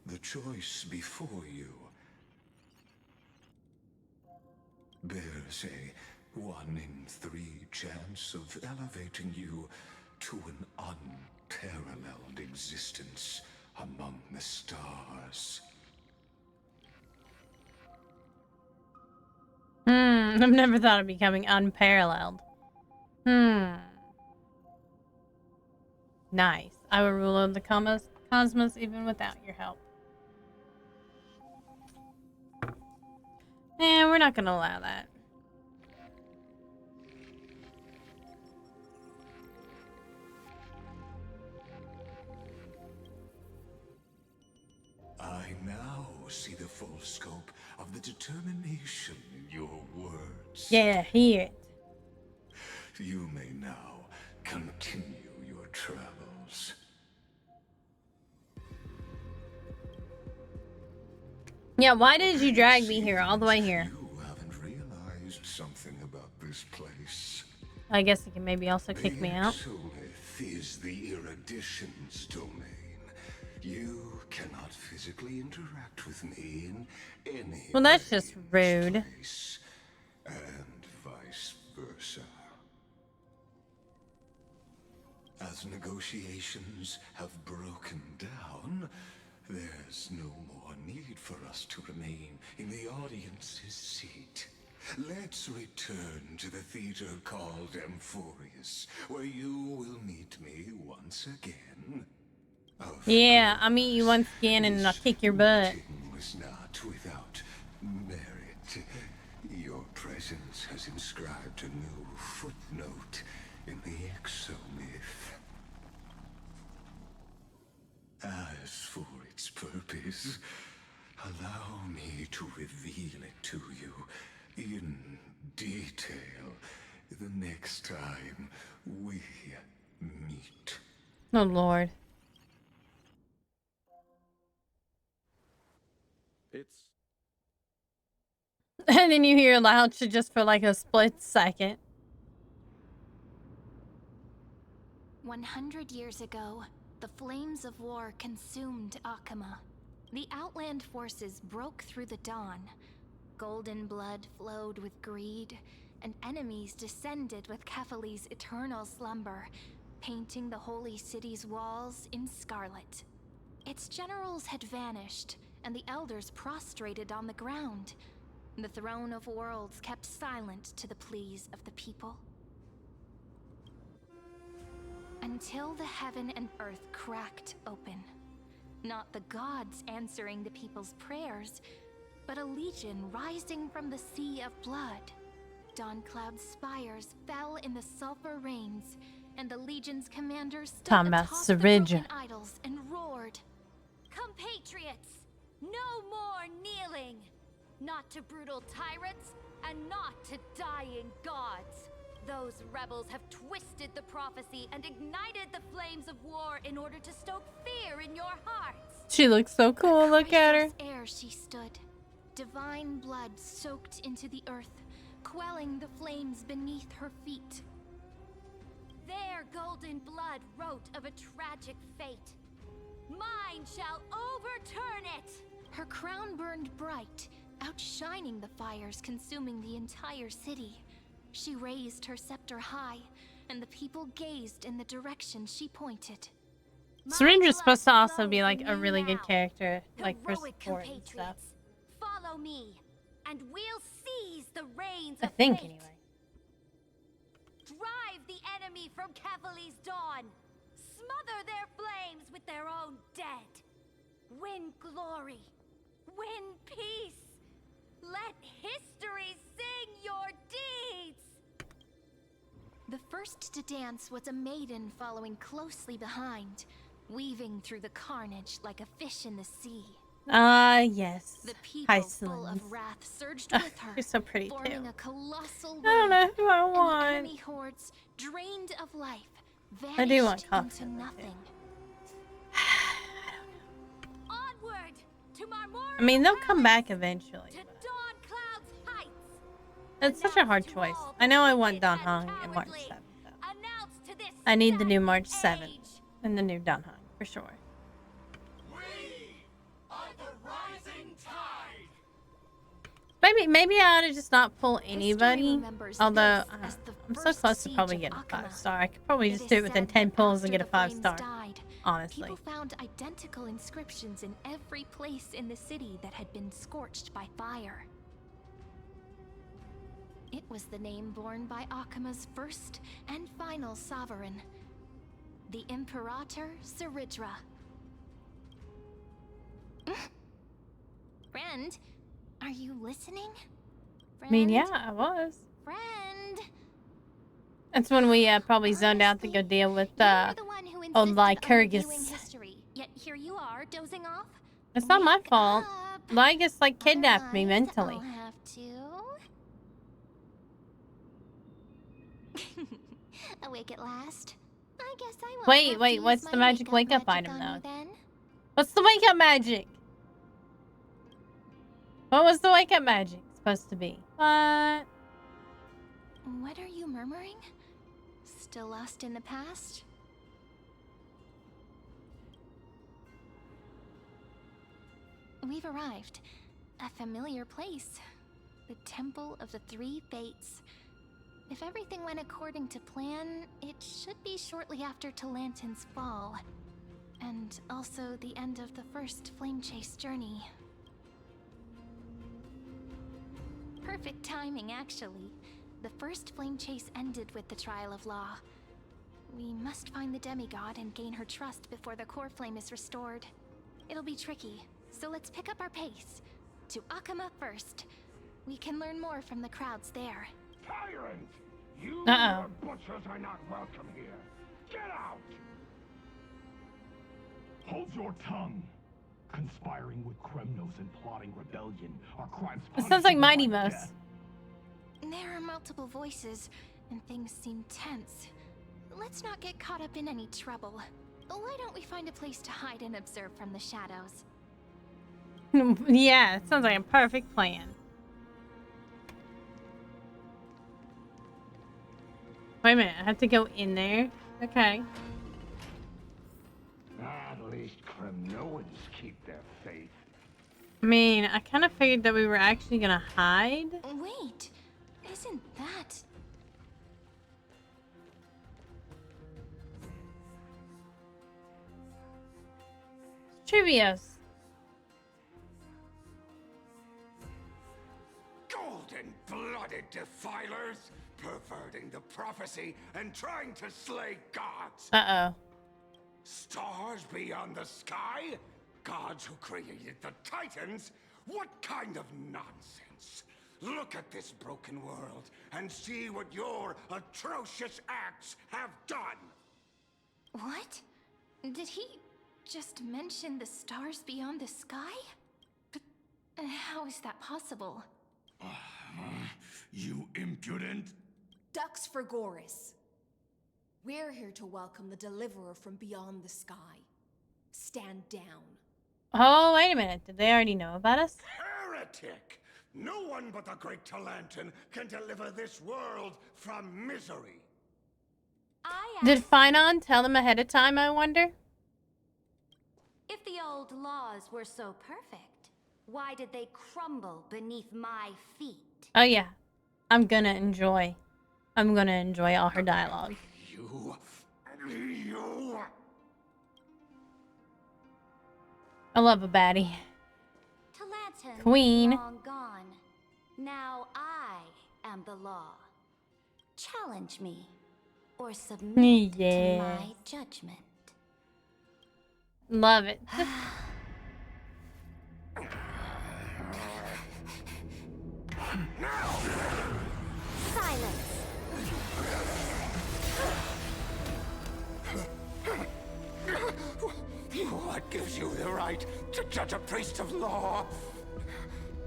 the choice before you bears a 1 in 3 chance of elevating you to an unparalleled existence among the stars. I've never thought of becoming unparalleled. Nice. I will rule over the cosmos even without your help. We're not gonna allow that. I now see the full scope of the determination in your words. Yeah, hear it. You may now continue your travels. Yeah, why did you drag me here, all the way here? You haven't realized something about this place. I guess you can maybe also kick me out. Exolith is the erudition's domain. You cannot physically interact with me in any Well, that's way just in rude. this place, and vice versa. As negotiations have broken down, there's no more need for us to remain in the audience's seat. Let's return to the theater called Amphorius, where you will meet me once again. Yeah, I'll meet you once again and I'll kick your butt. Meeting was not without merit. Your presence has inscribed a new footnote in the exomyth. Please, allow me to reveal it to you in detail the next time we meet. Oh, Lord. It's And then you hear Louch just for like a split second. 100 years ago, the flames of war consumed Akama. The Outland forces broke through the dawn. Golden blood flowed with greed, and enemies descended with Kefali's eternal slumber, painting the holy city's walls in scarlet. Its generals had vanished, and the elders prostrated on the ground. The throne of worlds kept silent to the pleas of the people. Until the heaven and earth cracked open. Not the gods answering the people's prayers, but a legion rising from the sea of blood. Dawncloud's spires fell in the sulfur rains, and the legion's commanders stood atop the broken idols and roared. Compatriots, no more kneeling! Not to brutal tyrants, and not to dying gods. Those rebels have twisted the prophecy and ignited the flames of war in order to stoke fear in your hearts. She looks so cool. Look at her. Air she stood, divine blood soaked into the earth, quelling the flames beneath her feet. Their golden blood wrote of a tragic fate. Mine shall overturn it. Her crown burned bright, outshining the fires consuming the entire city. She raised her scepter high, and the people gazed in the direction she pointed. Syringa's supposed to also be like a really good character, like for support and stuff. Follow me, and we'll seize the reins I of think fate. anyway. Drive the enemy from Kefali's dawn. Smother their flames with their own dead. Win glory. Win peace. Let history sing your deeds. The first to dance was a maiden following closely behind, weaving through the carnage like a fish in the sea. Yes. The people, Hi, full Celine. of wrath, surged with her, You're so pretty forming too. a colossal I don't know who I and the want. enemy hordes, drained of life, vanished I do want coffee. into nothing. Onward to Marmora. I mean, they'll come back eventually. To Dawn Cloud's heights. It's such a hard choice. I know I want Don Hong and March 7th, though. Announce to this I need the new March sad 7th age. and the new Don Hong, for sure. We are the rising tide. Maybe I ought to just not pull anybody. remembers Although, this as the I'm so first close to siege probably of getting a Akama. 5-star. I could probably It just is do it within said 10 that pulls and get after a the flames 5-star. died, Honestly. people found identical inscriptions in every place in the city that had been scorched by fire. It was the name borne by Akama's first and final sovereign, the Imperator Saridra. Friend, are you listening? I mean, Friend? yeah, I was. Friend. That's when we probably zoned out to go deal with You're the one who old insisted on Lycurgus. reviewing history, yet here you are, dozing off. It's not my Wake fault. up. Lygus like kidnapped me Otherwise, mentally. I'll have to. Awake at last. I guess I won't have to Wait, use what's my the magic wake-up magic item, on though? you then. What's the wake-up magic? What was the wake-up magic supposed to be? What? What are you murmuring? Still lost in the past? We've arrived. A familiar place. The Temple of the Three Fates. If everything went according to plan, it should be shortly after Talantin's fall. And also the end of the first Flame Chase journey. Perfect timing, actually. The first Flame Chase ended with the Trial of Law. We must find the demigod and gain her trust before the core flame is restored. It'll be tricky, so let's pick up our pace. To Akama first. We can learn more from the crowds there. Tyrant! You Uh-oh. and your butchers are not welcome here. Get out! Hold your tongue. Conspiring with criminals and plotting rebellion are crimes. It sounds like Mighty punishable by Mouse. death. There are multiple voices, and things seem tense. Let's not get caught up in any trouble. Why don't we find a place to hide and observe from the shadows? Yeah, it sounds like a perfect plan. Wait a minute, I have to go in there? Okay. At least criminals keep their faith. I mean, I kind of figured that we were actually gonna hide. Wait, isn't that... Trivios. Golden-blooded defilers, perverting the prophecy and trying to slay gods. Uh-oh. Stars beyond the sky? Gods who created the Titans? What kind of nonsense? Look at this broken world and see what your atrocious acts have done. What? Did he just mention the stars beyond the sky? But how is that possible? You impudent... Dux for Goris. We're here to welcome the deliverer from beyond the sky. Stand down. Oh, wait a minute. Did they already know about us? Heretic! No one but the great Talantin can deliver this world from misery. Did Finon tell them ahead of time, I wonder? If the old laws were so perfect, why did they crumble beneath my feet? Oh, yeah. I'm gonna enjoy all her dialogue. You... I love a baddie. Talantin Queen. long gone. Now I am the law. Challenge me, or submit to Yes. my judgment. Love it. Silence. What gives you the right to judge a priest of law?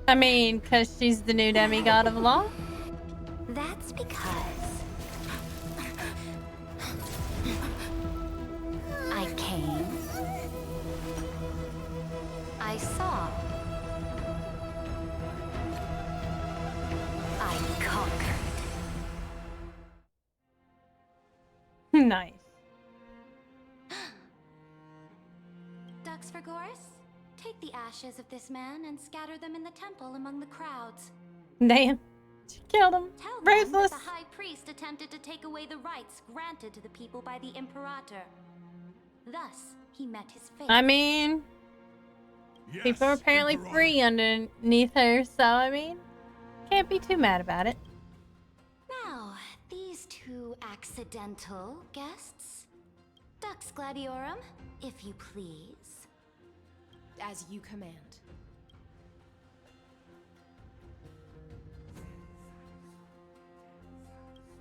I mean, because she's the new demigod of law? That's because I came, I saw, I conquered. Nice. Dux for Goris, take the ashes of this man and scatter them in the temple among the crowds. Damn. She killed him. Tell them that Ruthless. the High Priest attempted to take away the rights granted to the people by the Imperator. Thus, he met his fate. I mean, people are apparently free underneath her, so I mean, can't be too mad about it. Now, these two accidental guests. Dux Gladiorum, if you please. As you command.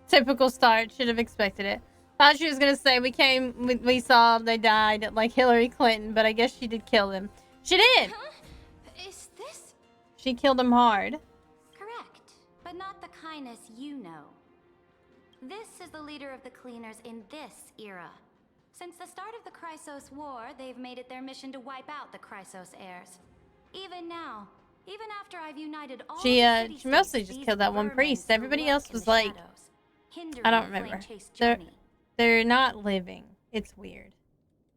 Typical start. Should have expected it. Thought she was gonna say we saw they died like Hillary Clinton, but I guess she did kill them. She did. Huh? Is this... She killed them hard. Correct, but not the kindness you know. This is the leader of the Cleaners in this era. Since the start of the Chrysos War, they've made it their mission to wipe out the Chrysos heirs. Even now, even after I've united all She the city mostly states, just these killed that one vermin priest. still Everybody lurk else in was the like, shadows, hindering I don't the remember. flame-chased They're journey. they're not living. It's weird.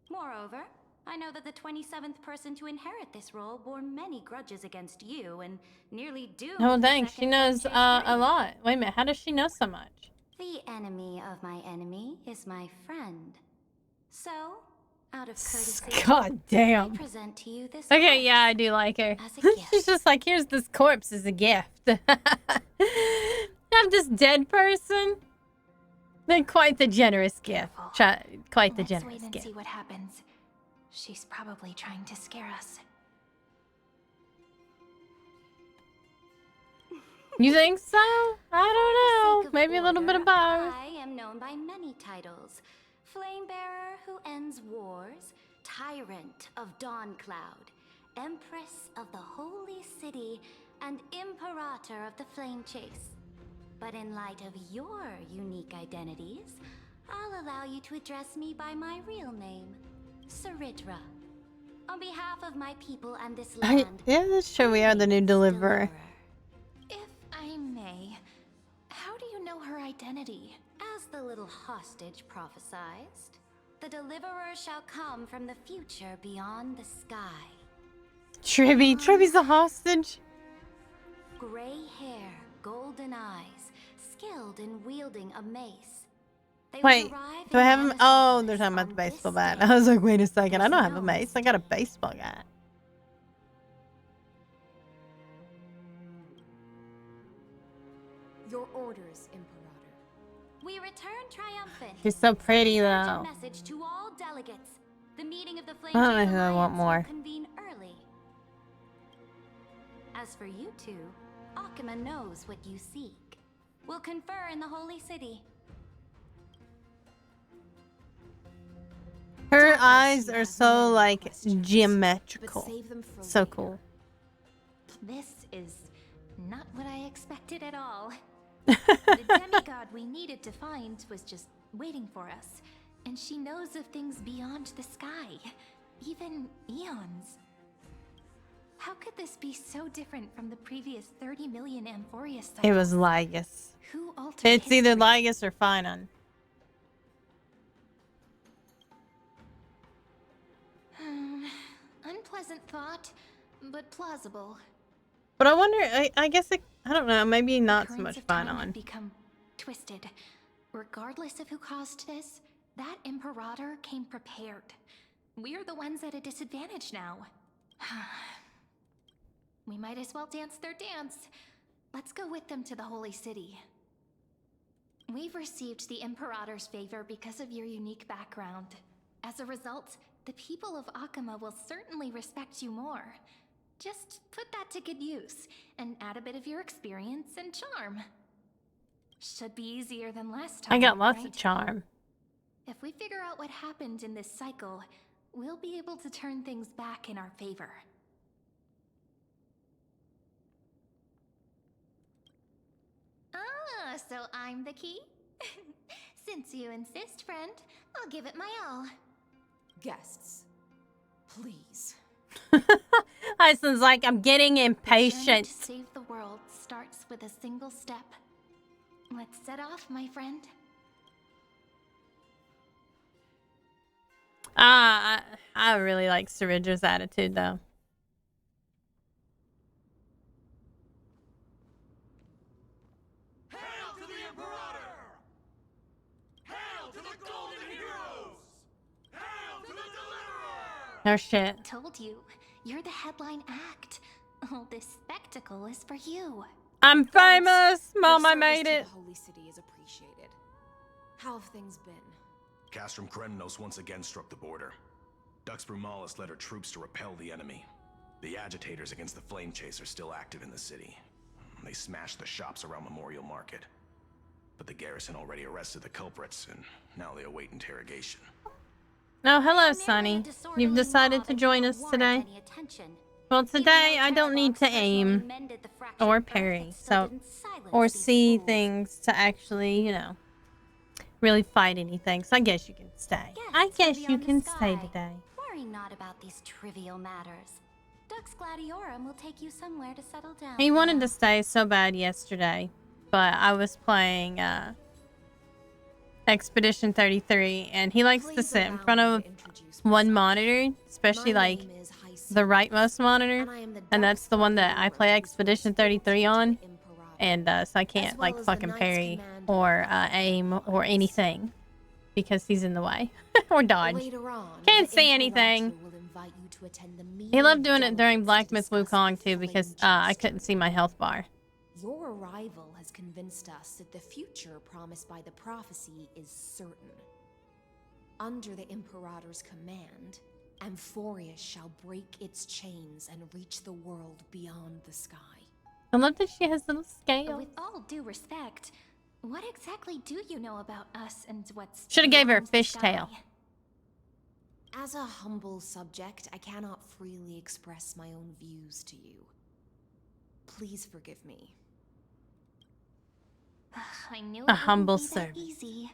Moreover, I know that the 27th person to inherit this role bore many grudges against you and nearly doomed Oh the dang, she second knows Flame-chased a journey. lot. Wait a minute, how does she know so much? The enemy of my enemy is my friend. So, out of courtesy, God damn. I present to you this Okay, corpse yeah, I do like her. as a gift. She's just like, here's this corpse as a gift. Have this dead person. Then quite the generous gift. Quite the Let's generous wait and gift. see what happens. She's probably trying to scare us. You think so? I For the don't sake know. of Maybe a little bit of order, both. I am known by many titles. Flame Bearer who ends wars, Tyrant of Dawn Cloud, Empress of the Holy City and Imperator of the Flame Chase. But in light of your unique identities, I'll allow you to address me by my real name, Saritra. On behalf of my people and this land, Yeah, that's true. We are the new deliverer. if I may, how do you know her identity? As the little hostage prophesied, the deliverer shall come from the future beyond the sky. Tribby's a hostage. Gray hair, golden eyes, skilled in wielding a mace. They Wait, will arrive do I in have him? Oh, they're Anasapolis talking about the on baseball this bat. day. I was like, wait a second. I don't have a There's mace. no I got a baseball bat. Your orders, Imperator. We return triumphant. She's so pretty, Urgent though. message to all delegates. The meeting of the Flame I don't know Chase who I want Alliance more. will convene early. As for you two, Akuma knows what you seek. We'll confer in the Holy City. Her eyes are so, like, geometrical. But save them for So later. cool. This is not what I expected at all. The demigod we needed to find was just waiting for us. And she knows of things beyond the sky. Even eons. How could this be so different from the previous 30 million Amphoria cycles? It was Lygus. Who altered It's either history? Lygus or Finon. Unpleasant thought, but plausible. But I wonder, I guess, I don't know, maybe not so Currents much of time have Finon. become twisted. Regardless of who caused this, that Imperator came prepared. We're the ones at a disadvantage now. We might as well dance their dance. Let's go with them to the Holy City. We've received the Imperator's favor because of your unique background. As a result, the people of Akuma will certainly respect you more. Just put that to good use, and add a bit of your experience and charm. Should be easier than last time, I got lots right? of charm. If we figure out what happened in this cycle, we'll be able to turn things back in our favor. Ah, so I'm the key? Since you insist, friend, I'll give it my all. Guests, please. Iceland's like, I'm getting The journey impatient. to save the world starts with a single step. Let's set off, my friend. I really like Saridra's attitude, though. Hail to the Imperator! Hail to the Golden Heroes! Hail to the Deliverer! No shit. Told you, you're the headline act. All this spectacle is for you. I'm famous! Your Mom, I service made to it. The Holy City is appreciated. How have things been? Castrum Kremnos once again struck the border. Dux Brumalis led her troops to repel the enemy. The agitators against the Flame Chase are still active in the city. They smashed the shops around Memorial Market. But the garrison already arrested the culprits, and now they await interrogation. Oh, hello, Sonny. You've decided to join us today? Well, today I don't need to aim or parry, so or see things to actually, you know, really fight anything. So I guess you can stay. I guess you can stay today. Worry not about these trivial matters. Dux Gladiorum will take you somewhere to settle down. He wanted to stay so bad yesterday, but I was playing Expedition 33, and he likes to sit in front of one monitor, especially like the rightmost monitor, and that's the one that I play Expedition 33 on, and so I can't like fucking parry or aim or anything because he's in the way or dodge. Can't see anything. He loved doing it during Black Myth Wukong too because I couldn't see my health bar. Your arrival has convinced us that the future promised by the prophecy is certain. Under the Imperator's command, Amphoria shall break its chains and reach the world beyond the sky. I love that she has little scales. With all due respect, what exactly do you know about us and what's... Should have gave her a beyond the fishtail. sky? As a humble subject, I cannot freely express my own views to you. Please forgive me. I knew A it humble wouldn't be that servant. easy.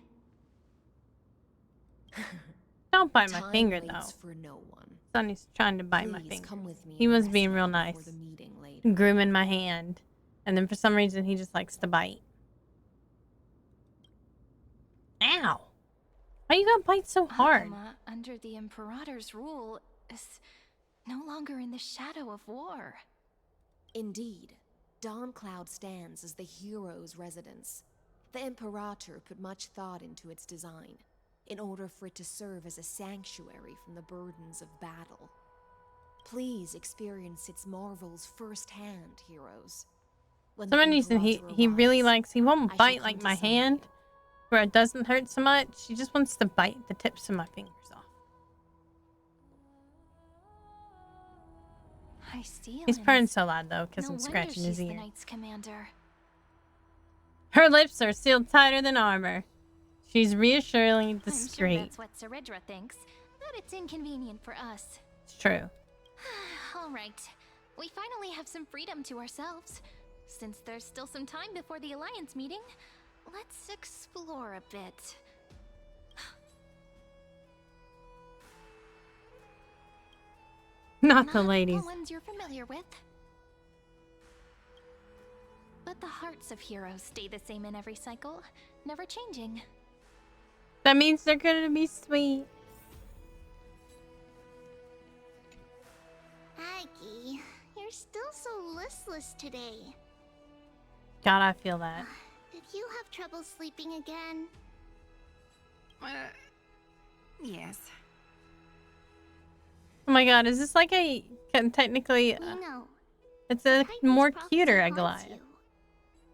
Don't bite my Time finger, waits though. for no one. Sonny's trying to bite my Please finger. come with me He and was rest being now real before nice. the meeting later. Grooming my hand. And then for some reason, he just likes to bite. Ow! Why you gonna bite so hard? Akuma, under the Imperator's rule, is no longer in the shadow of war. Indeed, Dawncloud stands as the hero's residence. The Imperator put much thought into its design, in order for it to serve as a sanctuary from the burdens of battle. Please experience its marvels firsthand, heroes. When For the some reason, Imperator he really arrives, likes, he won't I shall bite come like to my summon hand, you. where it doesn't hurt so much. He just wants to bite the tips of my fingers off. I see. He's purring so loud, though, because No I'm wonder scratching his she's the ear. Knight's commander. Her lips are sealed tighter than armor. She's reassuringly I'm sure discreet. that's what Saridra thinks, but it's inconvenient for us. It's true. All right, we finally have some freedom to ourselves. Since there's still some time before the Alliance meeting, let's explore a bit. Not the ladies. The ones you're familiar with. But the hearts of heroes stay the same in every cycle, never changing. That means they're gonna be sweet. Aggie, you're still so listless today. God, I feel that. Did you have trouble sleeping again? Yes. Oh my god, is this like a technically? We know. It's a Titan's more prophecy cuter haunts Goliath. you.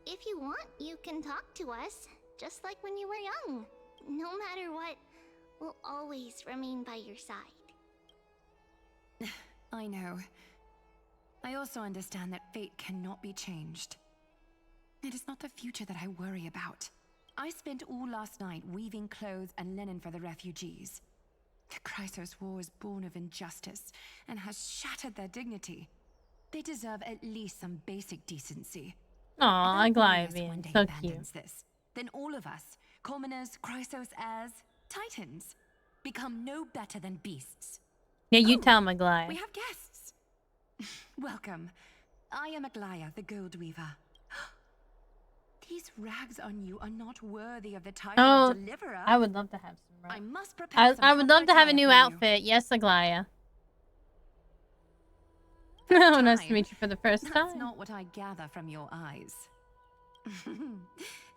If you want, you can talk to us, just like when you were young. No matter what, we'll always remain by your side. I know. I also understand that fate cannot be changed. It is not the future that I worry about. I spent all last night weaving clothes and linen for the refugees. The Chrysos War is born of injustice and has shattered their dignity. They deserve at least some basic decency. Aw, If Goliath Boreas being one day so abandons cute. this, then all of us, commoners, Chrysos heirs, Titans, become no better than beasts. Yeah, you Oh, tell him, Goliath. We have guests. Welcome. I am Aglaya, the Gold Weaver. These rags on you are not worthy of the title of Deliverer. I would love to have some rags. I must prepare some I would love to have a proper new attire for you. outfit. Yes, Aglaya. Oh, nice to meet you for the first That's time. not what I gather from your eyes.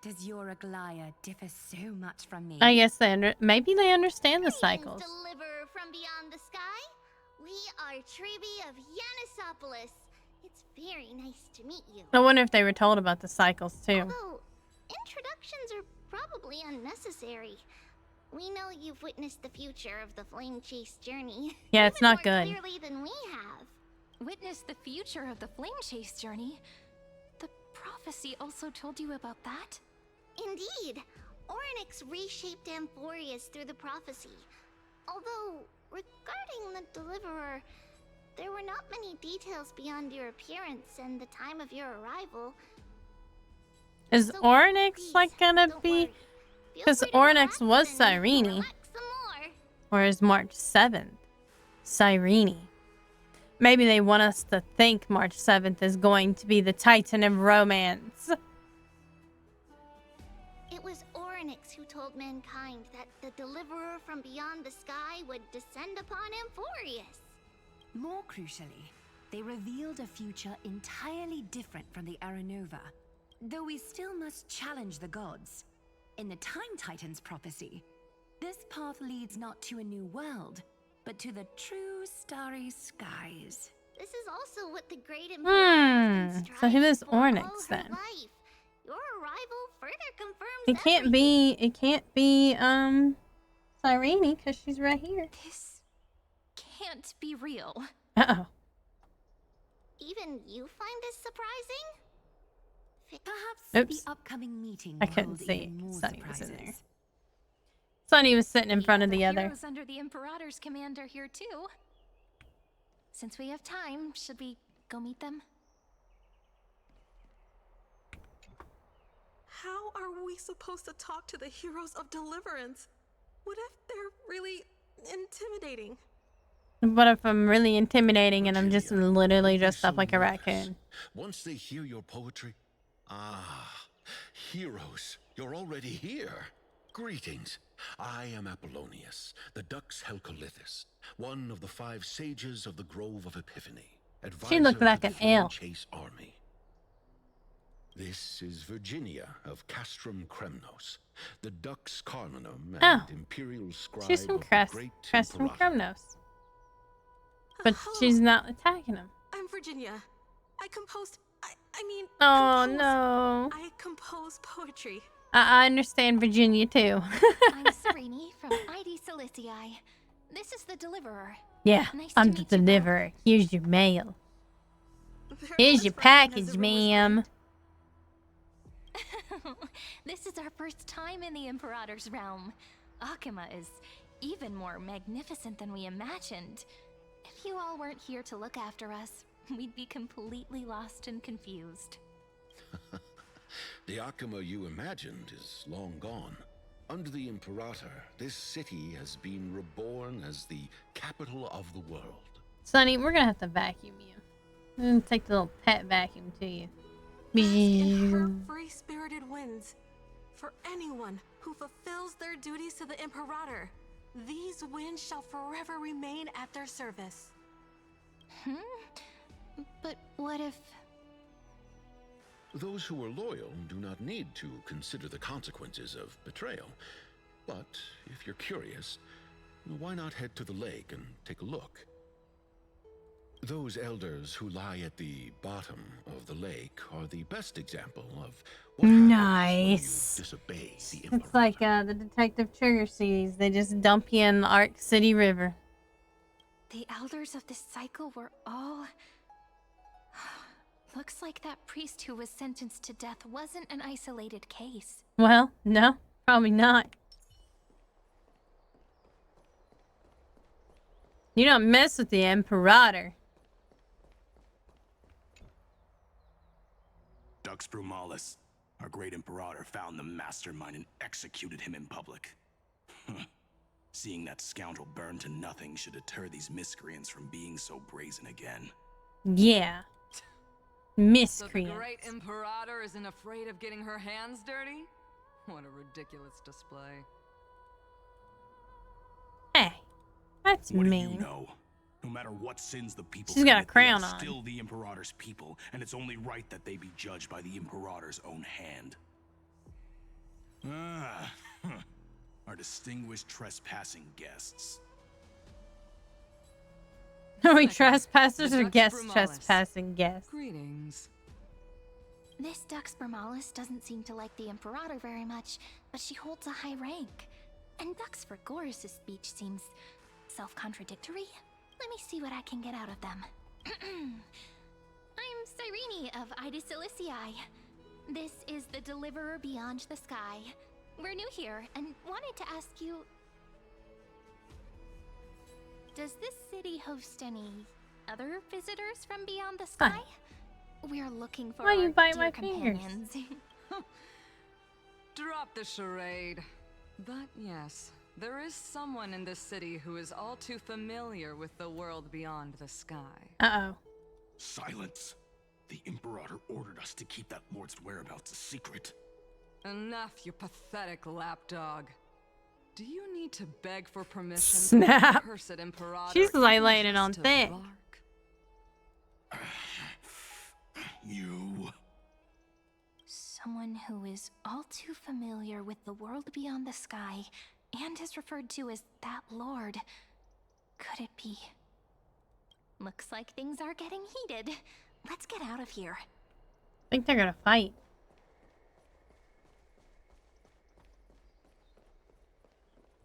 Does your Aglaya differ so much from me? I guess maybe they understand the Greetings, cycles. Deliverer from beyond the sky. We are Tribi of Yanisopolis. It's very nice to meet you. I wonder if they were told about the cycles too. Although, introductions are probably unnecessary. We know you've witnessed the future of the Flame Chase journey. Yeah, it's even not more good. clearly than we have. Witness the future of the Flame Chase journey? The prophecy also told you about that? Indeed. Orynyx reshaped Amphorius through the prophecy. Although, regarding the Deliverer, there were not many details beyond your appearance and the time of your arrival. Is So Orynyx please, like gonna don't be? worry. Feel Because free to Orynyx relax was and Cyrene. relax some more. Or is March 7th Cyrene? Maybe they want us to think March 7th is going to be the Titan of romance. It was Orynyx who told mankind that the Deliverer from beyond the sky would descend upon Amphorius. More crucially, they revealed a future entirely different from the Aranova. Though we still must challenge the gods. In the Time Titan's prophecy, this path leads not to a new world, but to the true starry skies. This is also what the Great Imperator has been So who striving is for all Orynyx her then? life. Your arrival further confirms It can't be Cyrene because she's right here. This can't be real. Uh-oh. Even you find this surprising? Perhaps Oops. the upcoming meeting I will couldn't hold see even it. more Sunny was in there. surprises. Sunny was sitting in The front of the other. heroes under the Imperator's command are here too. Since we have time, should we go meet them? How are we supposed to talk to the heroes of Deliverance? What if they're really intimidating? What if I'm really intimidating and I'm just literally dressed up like a raccoon? Once they hear your poetry, heroes, you're already here. Greetings. I am Apollonius, the Dux Helcolithus, one of the 5 sages of the Grove of Epiphany. She looked advisor like to an the Flame elf. Chase army. This is Virginia of Castrum Kremnos, the Dux Carminum and imperial scribe She's from of the great Castrum Imperator. Kremnos. But she's not attacking him. I'm Virginia. I composed. Oh no. I compose poetry. I understand Virginia too. I'm Serene from ID Silicii. This is the Deliverer. Yeah, Nice I'm to the meet you deliverer. Here's your mail. Here's your package, ma'am. This is our first time in the Imperator's realm. Akuma is even more magnificent than we imagined. If you all weren't here to look after us, we'd be completely lost and confused. The Akuma you imagined is long gone. Under the Imperator, this city has been reborn as the capital of the world. Sonny, we're gonna have to vacuum you. I'm gonna take the little pet vacuum to you. In her free-spirited winds. For anyone who fulfills their duties to the Imperator, these winds shall forever remain at their service. But what if... Those who are loyal do not need to consider the consequences of betrayal. But if you're curious, why not head to the lake and take a look? Those elders who lie at the bottom of the lake are the best example of what Nice. disobey the Imperator. It's like the Detective Trigger series. They just dump you in the Arc City River. The elders of this cycle were all... Looks like that priest who was sentenced to death wasn't an isolated case. Well, no, probably not. You don't mess with the Imperator. Dux Brumalis, our great Imperator, found the mastermind and executed him in public. Seeing that scoundrel burn to nothing should deter these miscreants from being so brazen again. Yeah. So Miscreant. the great Imperator isn't afraid of getting her hands dirty? What a ridiculous display. Hey, that's What mean. do you know? No matter what sins the people She's got a commit, they crown are on. still the Imperator's people, and it's only right that they be judged by the Imperator's own hand. Our distinguished trespassing guests. Are we trespassers or Dux guests Brumalis. trespassing guests? Greetings. This Dux Brumalis doesn't seem to like the Imperator very much, but she holds a high rank. And Dux Vergoris' speech seems self-contradictory. Let me see what I can get out of them. I'm Cyrene of Ida Silicii. This is the Deliverer Beyond the Sky. We're new here and wanted to ask you... Does this city host any other visitors from beyond the sky? We're looking for Why you our bite dear my fingers? companions. Drop the charade. But yes, there is someone in this city who is all too familiar with the world beyond the sky. Uh-oh. Silence! The Imperator ordered us to keep that lord's whereabouts a secret. Enough, you pathetic lapdog. Do you need to beg for permission Snap. from the cursed Imperator? She's like even laying it just on to thick. bark? You... Someone who is all too familiar with the world beyond the sky and is referred to as that lord. Could it be? Looks like things are getting heated. Let's get out of here. I think they're gonna fight.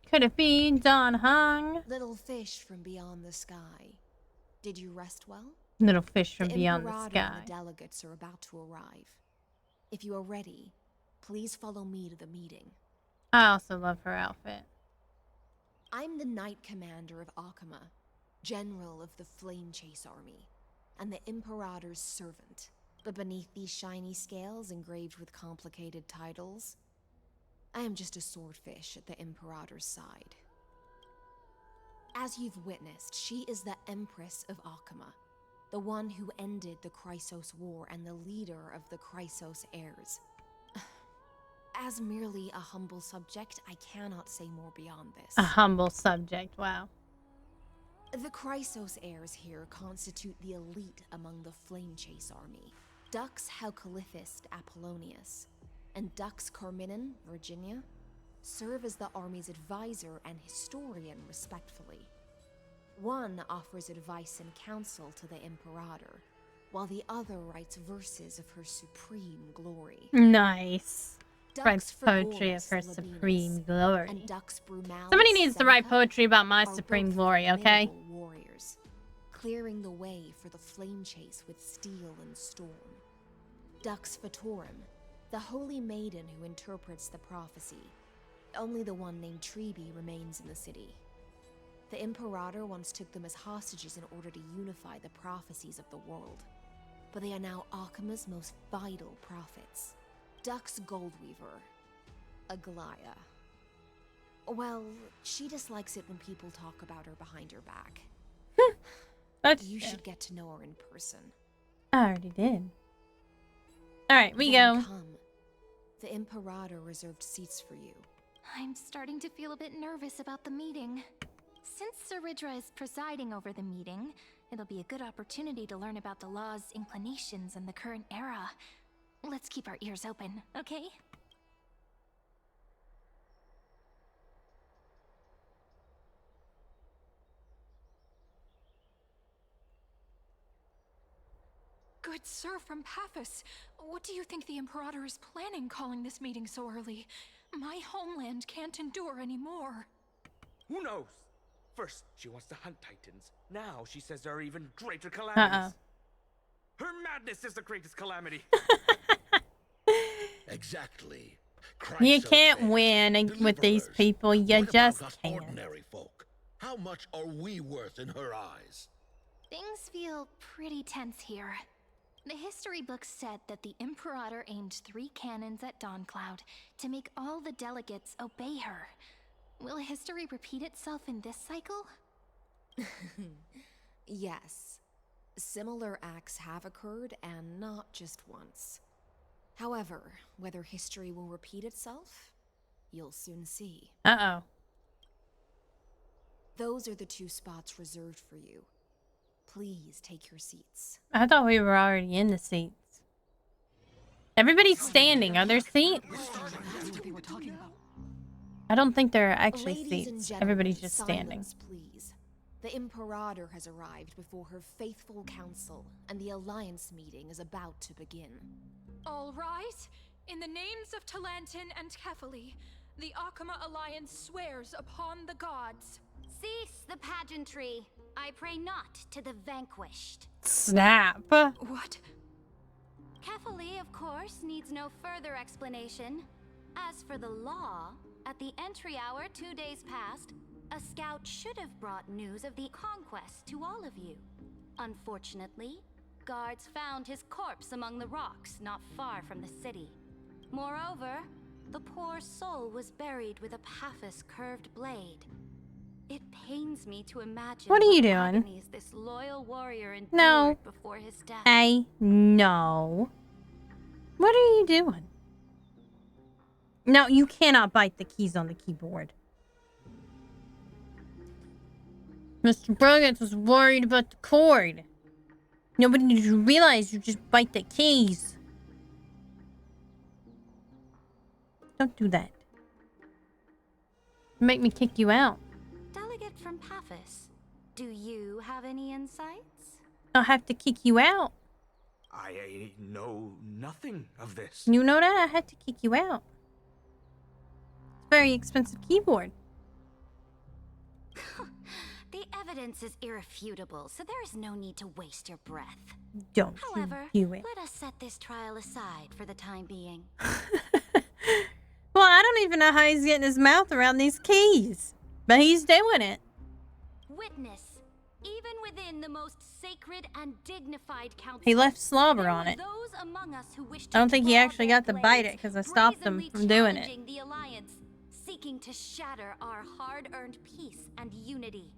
Could it be Don Hung? Little fish from beyond the sky. Did you rest well? Little fish from The beyond the Imperator sky. and the delegates are about to arrive. If you are ready, please follow me to the meeting. I also love her outfit. I'm the Knight Commander of Akama, General of the Flame Chase Army, and the Imperator's servant. But beneath these shiny scales engraved with complicated titles, I am just a swordfish at the Imperator's side. As you've witnessed, she is the Empress of Akama, the one who ended the Chrysos War and the leader of the Chrysos heirs. As merely a humble subject, I cannot say more beyond this. A humble subject, wow. The Chrysos heirs here constitute the elite among the Flame Chase army. Dux Halcalithist Apollonius and Dux Carminin, Virginia, serve as the army's advisor and historian respectively. One offers advice and counsel to the Imperator, while the other writes verses of her supreme glory. Nice. Dux Writes poetry of her supreme glory. Somebody needs to write poetry about my supreme glory, okay? Warriors, clearing the way for the flame chase with steel and storm. Dux Vtorum, the holy maiden who interprets the prophecy. Only the one named Treeby remains in the city. The Imperator once took them as hostages in order to unify the prophecies of the world. But they are now Akama's most vital prophets. Dux Goldweaver, Aglaya. Well, she dislikes it when people talk about her behind her back. You should get to know her in person. I already did. Alright, we Then go. Come. The Imperator reserved seats for you. I'm starting to feel a bit nervous about the meeting. Since Saridra is presiding over the meeting, it'll be a good opportunity to learn about the law's inclinations in the current era. Let's keep our ears open, okay? Good sir from Paphos, what do you think the Imperator is planning calling this meeting so early? My homeland can't endure anymore. Who knows? First, she wants to hunt Titans. Now she says there are even greater calamities. Her madness is the greatest calamity. Exactly. You can't win with these people. You just can't. Ordinary folk. How much are we worth in her eyes? Things feel pretty tense here. The history books said that the Imperator aimed 3 cannons at Dawncloud to make all the delegates obey her. Will history repeat itself in this cycle? Yes. Similar acts have occurred, and not just once. However, whether history will repeat itself, you'll soon see. Uh-oh. Those are the 2 spots reserved for you. Please take your seats. I thought we were already in the seats. Everybody's standing. Are there seats? I don't think there are actually Ladies and seats. gentlemen, Everybody's just standing. silence, please. The Imperator has arrived before her faithful council, and the Alliance meeting is about to begin. All rise. In the names of Talantin and Kefali, the Akama Alliance swears upon the gods. Cease the pageantry. I pray not to the vanquished. Snap. What? Kefali, of course, needs no further explanation. As for the law, at the entry hour 2 days past, a scout should have brought news of the conquest to all of you. Unfortunately, guards found his corpse among the rocks not far from the city. Moreover, the poor soul was buried with a Paphos curved blade. It pains me to imagine What are you doing? agonies this loyal warrior endured No. before his death. No. What are you doing? No, you cannot bite the keys on the keyboard. Mr. Bruggens was worried about the cord. Nobody did you realize you just bite the keys. Don't do that. Make me kick you out. Delegate from Paphos, do you have any insights? I'll have to kick you out. I know nothing of this. You know that? I had to kick you out. Very expensive keyboard. The evidence is irrefutable, so there is no need to waste your breath. Don't However, you do it. let us set this trial aside for the time being. Well, I don't even know how he's getting his mouth around these keys. But he's doing it. Witness, even within the most sacred and dignified council, He left slobber there on were it. those among us who wished I don't to think he draw actually their got to bite it blades, because I stopped him brazenly from doing it. challenging the alliance, seeking to shatter our hard-earned peace and unity.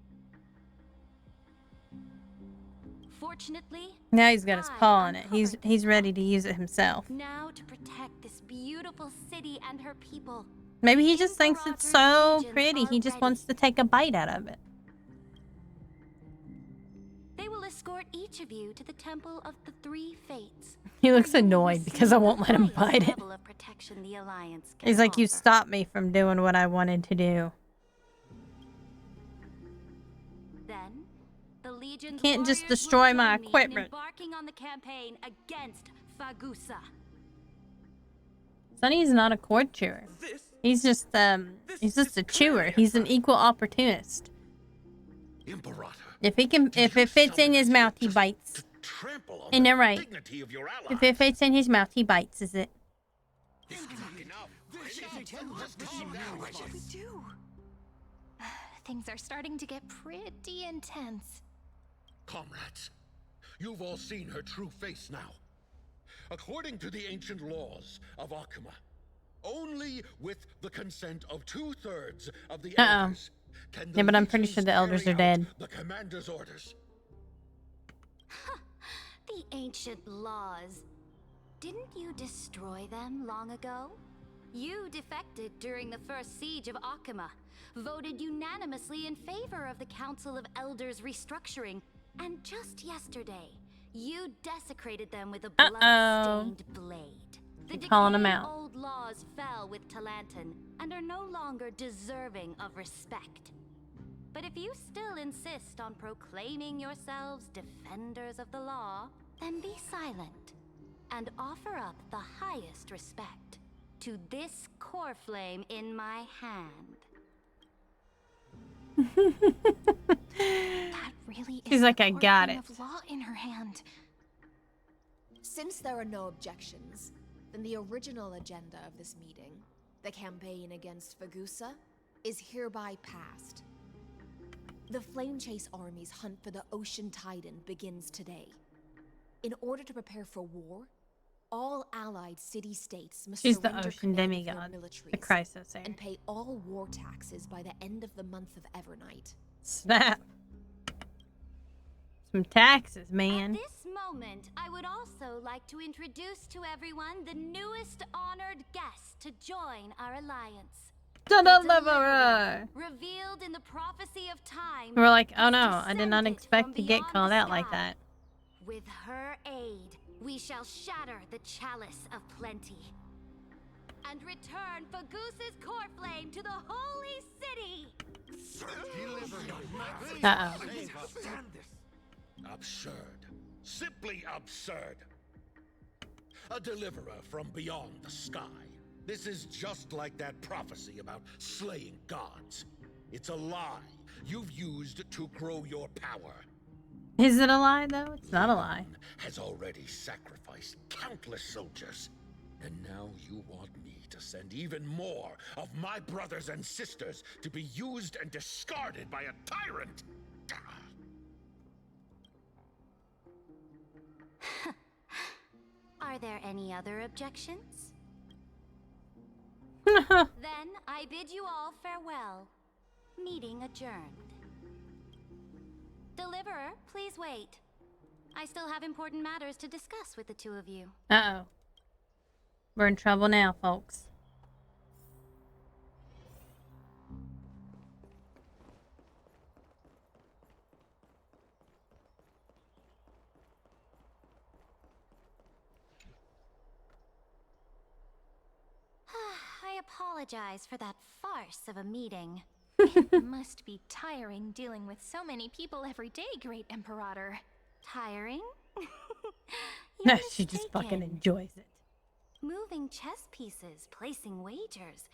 Fortunately, Now he's got his paw on it. uncovered He's ready to use it himself. now to protect this beautiful city and her people. Maybe he just thinks it's so legions pretty. are He just ready. wants to take a bite out of it. They will escort each of you to the Temple of the Three Fates. He looks annoyed because I won't let him bite it. Level of protection the Alliance can He's like, you offer. stopped me from doing what I wanted to do. Then, the Legion's Can't just warriors will destroy my join me in equipment. embarking on the campaign against Fagusa. Sonny's not a cord chewer. He's just a chewer. He's an equal opportunist. Imperator, If it fits in his mouth, he bites. trample on Ain't the that right? dignity of your ally. If it fits in his mouth, he bites, is it? What should we do? Things are starting to get pretty intense. Comrades, you've all seen her true face now. According to the ancient laws of Akuma, only with the consent of 2/3 of the elders can the Yeah, but I'm pretty legions sure the elders carry are dead. out the commander's orders. The ancient laws. Didn't you destroy them long ago? You defected during the first siege of Akuma, voted unanimously in favor of the Council of Elders restructuring, and just yesterday, you desecrated them with a blood-stained blade. The Keep calling him decaying out. old laws fell with Talantan and are no longer deserving of respect. But if you still insist on proclaiming yourselves defenders of the law, then be silent and offer up the highest respect to this core flame in my hand. That really She's is like, the I core got flame it. of law in her hand. Since there are no objections, then the original agenda of this meeting, the campaign against Fagusa, is hereby passed. The Flame Chase Army's hunt for the Ocean Titan begins today. In order to prepare for war, all allied city-states must She's the surrender ocean command of their demigod, the militaries crisis heir. and pay all war taxes by the end of the month of Evernight. Snap. Some taxes, man. At this moment, I would also like to introduce to everyone the newest honored guest to join our alliance. The The Deliverer. Revealed in the prophecy of time. We're like, oh has no, I did not descended expect from to get beyond called the out like sky. that. With her aid, we shall shatter the chalice of plenty and return Fagusa's core flame to the holy city. Uh-oh. Absurd. Simply absurd. A deliverer from beyond the sky. This is just like that prophecy about slaying gods. It's a lie you've used to grow your power. Is it a lie, though? It's not a lie. Has already sacrificed countless soldiers. And now you want me to send even more of my brothers and sisters to be used and discarded by a tyrant. Are there any other objections? Then I bid you all farewell. Meeting adjourned. Deliverer, please wait. I still have important matters to discuss with the two of you. Uh-oh. We're in trouble now, folks. I apologize for that farce of a meeting. It must be tiring dealing with so many people every day, Great Imperator. Tiring? She just fucking enjoys it. Moving chess pieces, placing wagers.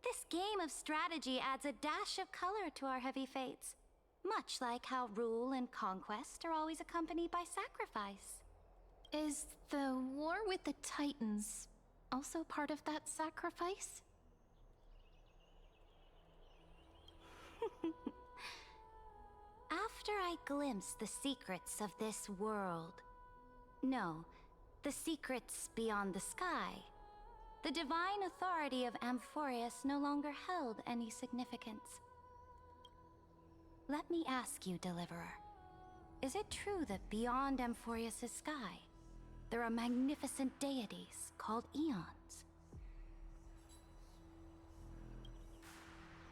This game of strategy adds a dash of color to our heavy fates. Much like how rule and conquest are always accompanied by sacrifice. Is the war with the Titans also part of that sacrifice? After I glimpse the secrets of this world, no, the secrets beyond the sky, the divine authority of Amphorius no longer held any significance. Let me ask you, Deliverer, is it true that beyond Amphorius' sky, there are magnificent deities called eons?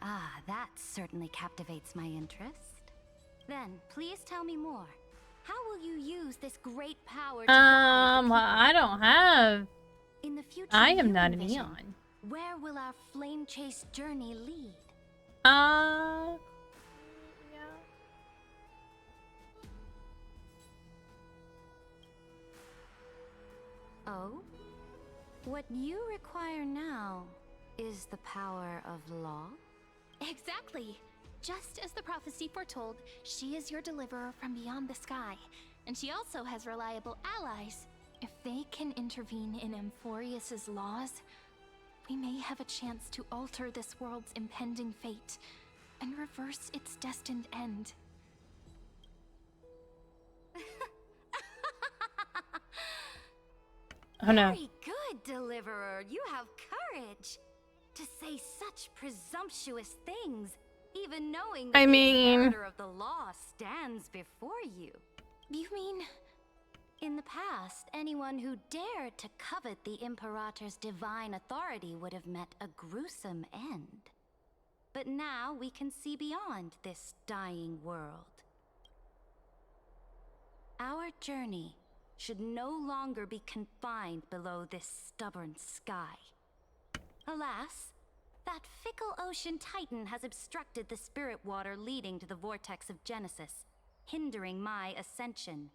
Ah, that certainly captivates my interest. Then, please tell me more. How will you use this great power to guide the people? I don't have. In the future, I am you not an envision, Eon. where will our flame chase journey lead? Yeah. Oh? What you require now is the power of law? Exactly. Just as the prophecy foretold, she is your deliverer from beyond the sky. And she also has reliable allies. If they can intervene in Amphorius' laws, we may have a chance to alter this world's impending fate and reverse its destined end. Oh no. Very good, Deliverer. You have courage to say such presumptuous things, even knowing that the inheritor of the law stands before you. You mean, in the past, anyone who dared to covet the Imperator's divine authority would have met a gruesome end. But now we can see beyond this dying world. Our journey should no longer be confined below this stubborn sky. Alas, that fickle ocean titan has obstructed the spirit water leading to the vortex of Genesis, hindering my ascension.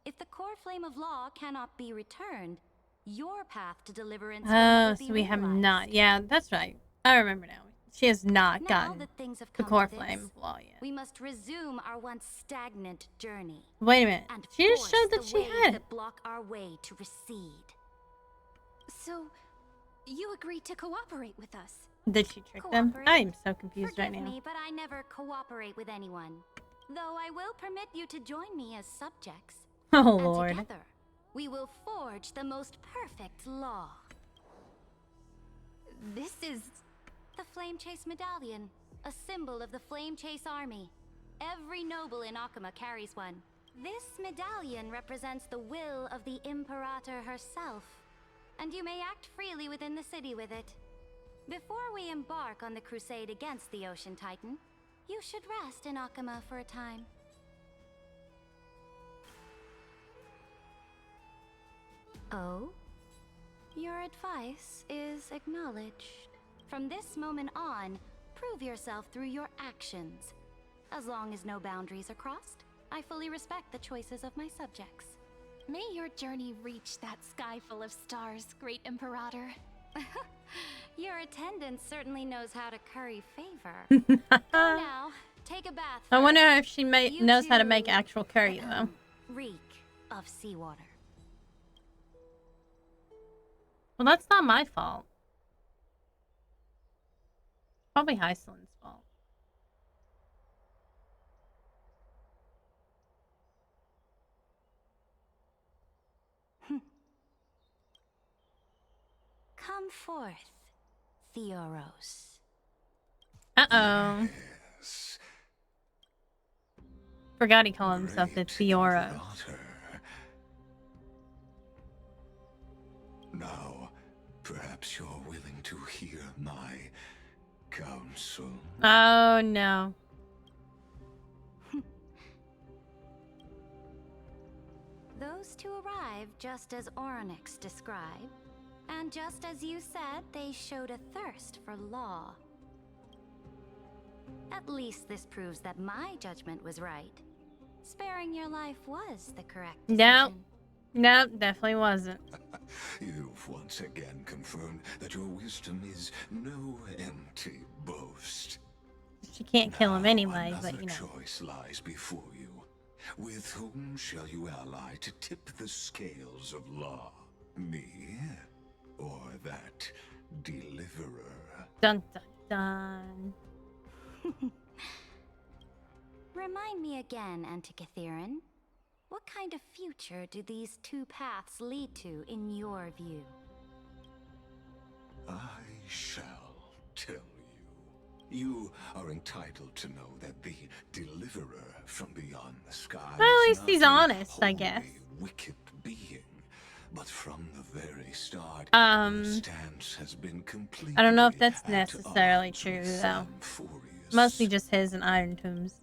If the core flame of law cannot be returned, your path to deliverance will be So we have realized. not. Yeah, that's right. I remember now. She has not Now gotten that things have the come core to flame this, of law yet. we must resume our once stagnant journey. Wait a minute. And She just force showed that the she waves had it. that block our way to recede. So, you agreed to cooperate with us? Did she trick them? Cooperate? I am so confused Forgive right now. me, but I never cooperate with anyone. Though I will permit you to join me as subjects. Oh, and Lord. together, we will forge the most perfect law. This is the Flame Chase Medallion, a symbol of the Flame Chase Army. Every noble in Akuma carries one. This medallion represents the will of the Imperator herself, and you may act freely within the city with it. Before we embark on the crusade against the Ocean Titan, you should rest in Akuma for a time. Oh? Your advice is acknowledged. From this moment on, prove yourself through your actions. As long as no boundaries are crossed, I fully respect the choices of my subjects. May your journey reach that sky full of stars, Great Imperator. Your attendant certainly knows how to curry favor. Go now, take a bath. I wonder first. if she You knows how to two, make actual curry, though. reek of seawater. Well, that's not my fault. Probably Hyceland's fault. Come forth, Theoros. Uh-oh. Forgot he called himself the Theoros. Now, perhaps you're willing to hear my counsel. Oh, no. Those two arrived just as Orynyx described, and just as you said, they showed a thirst for law. At least this proves that my judgment was right. Sparing your life was the correct decision. Nope. Nope, definitely wasn't. You've once again confirmed that your wisdom is no empty boast. She can't kill him anyway, but you know. Another choice lies before you. With whom shall you ally to tip the scales of law? Me? Or that deliverer? Dun dun dun. Remind me again, Antikythera. What kind of future do these two paths lead to in your view? I shall tell you. You are entitled to know that the deliverer from beyond the sky Well, at is least he's not a honest, I wholly guess. wicked being, but from the very start, Um, stance has been completely I don't know if that's at necessarily odds true, with though. Amphorius. Mostly just his and Iron Tombs.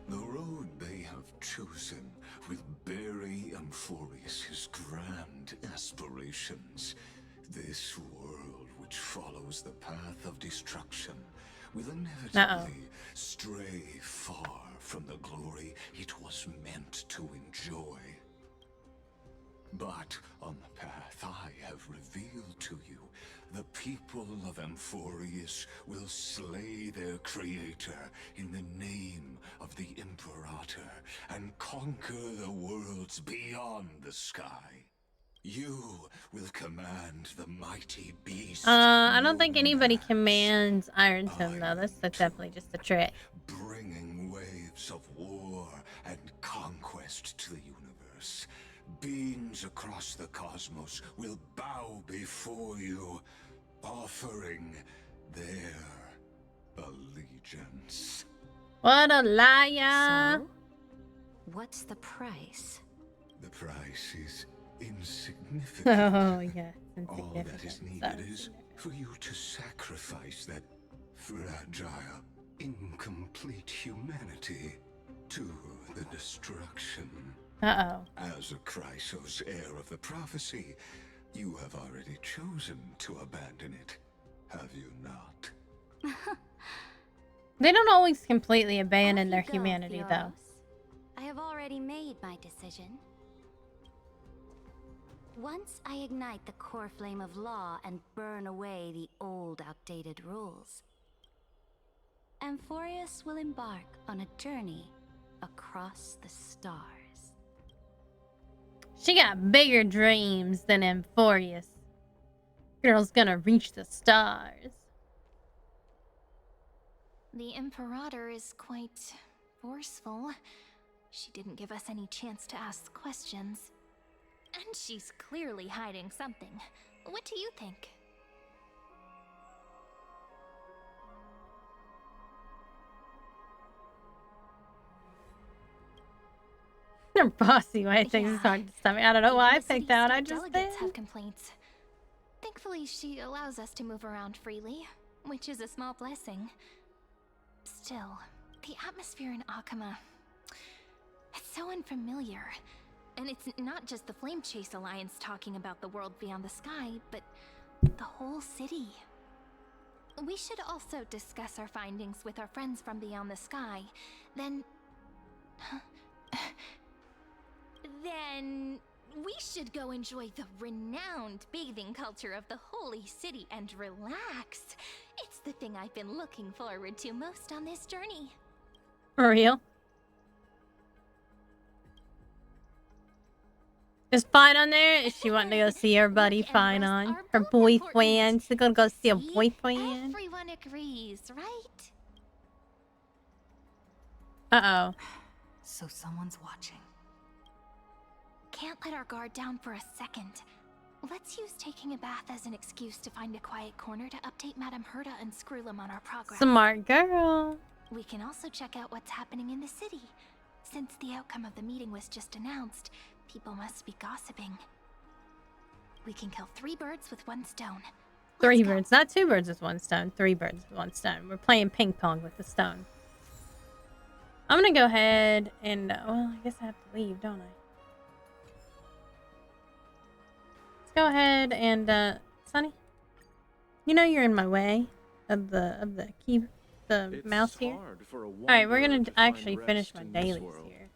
The road they have chosen will bury Amphorius' grand aspirations. This world which follows the path of destruction will inevitably stray far from the glory it was meant to enjoy. But on the path I have revealed to you, the people of Amphorius will slay their creator in the name of the Imperator and conquer the worlds beyond the sky. You will command the mighty beast. I don't think anybody commands Iron Tomb, though. That's definitely just a trick. Bringing waves of war and conquest to the universe. Beings across the cosmos will bow before you, offering their allegiance. What a liar! So, what's the price? The price is insignificant. Oh, yeah. All that is needed is for you to sacrifice that fragile, incomplete humanity to the destruction. As a Chrysos, heir of the prophecy, you have already chosen to abandon it, have you not? They don't always completely abandon their humanity, though. I have already made my decision. Once I ignite the core flame of law and burn away the old, outdated rules, Amphorius will embark on a journey across the stars. She got bigger dreams than Amphorius. Girl's gonna reach the stars. The Imperator is quite forceful. She didn't give us any chance to ask questions. And she's clearly hiding something. What do you think? Her bossy way things is hard to stomach. I don't know why I picked out. I just Delegates did. have complaints. Thankfully, she allows us to move around freely, which is a small blessing. Still, the atmosphere in Akama, it's so unfamiliar. And it's not just the Flame Chase Alliance talking about the world beyond the sky, but the whole city. We should also discuss our findings with our friends from beyond the sky. Then we should go enjoy the renowned bathing culture of the holy city and relax. It's the thing I've been looking forward to most on this journey. For real? Is Fine on there? Is she wanting to go see her buddy Fine on? Her boyfriend? She's gonna go see a boyfriend? Everyone agrees, right? Uh-oh. So someone's watching. Can't let our guard down for a second. Let's use taking a bath as an excuse to find a quiet corner to update Madame Herta and Screwlum on our progress. Smart girl. We can also check out what's happening in the city. Since the outcome of the meeting was just announced, people must be gossiping. We can kill 3 birds with 1 stone. Three birds. Not 2 birds with 1 stone. 3 birds with 1 stone. We're playing ping pong with the stone. I'm gonna go ahead and... well, I guess I have to leave, don't I? Let's go ahead and... Sonny? You know you're in my way of the key... the mouse here. Alright, we're gonna actually finish my dailies here.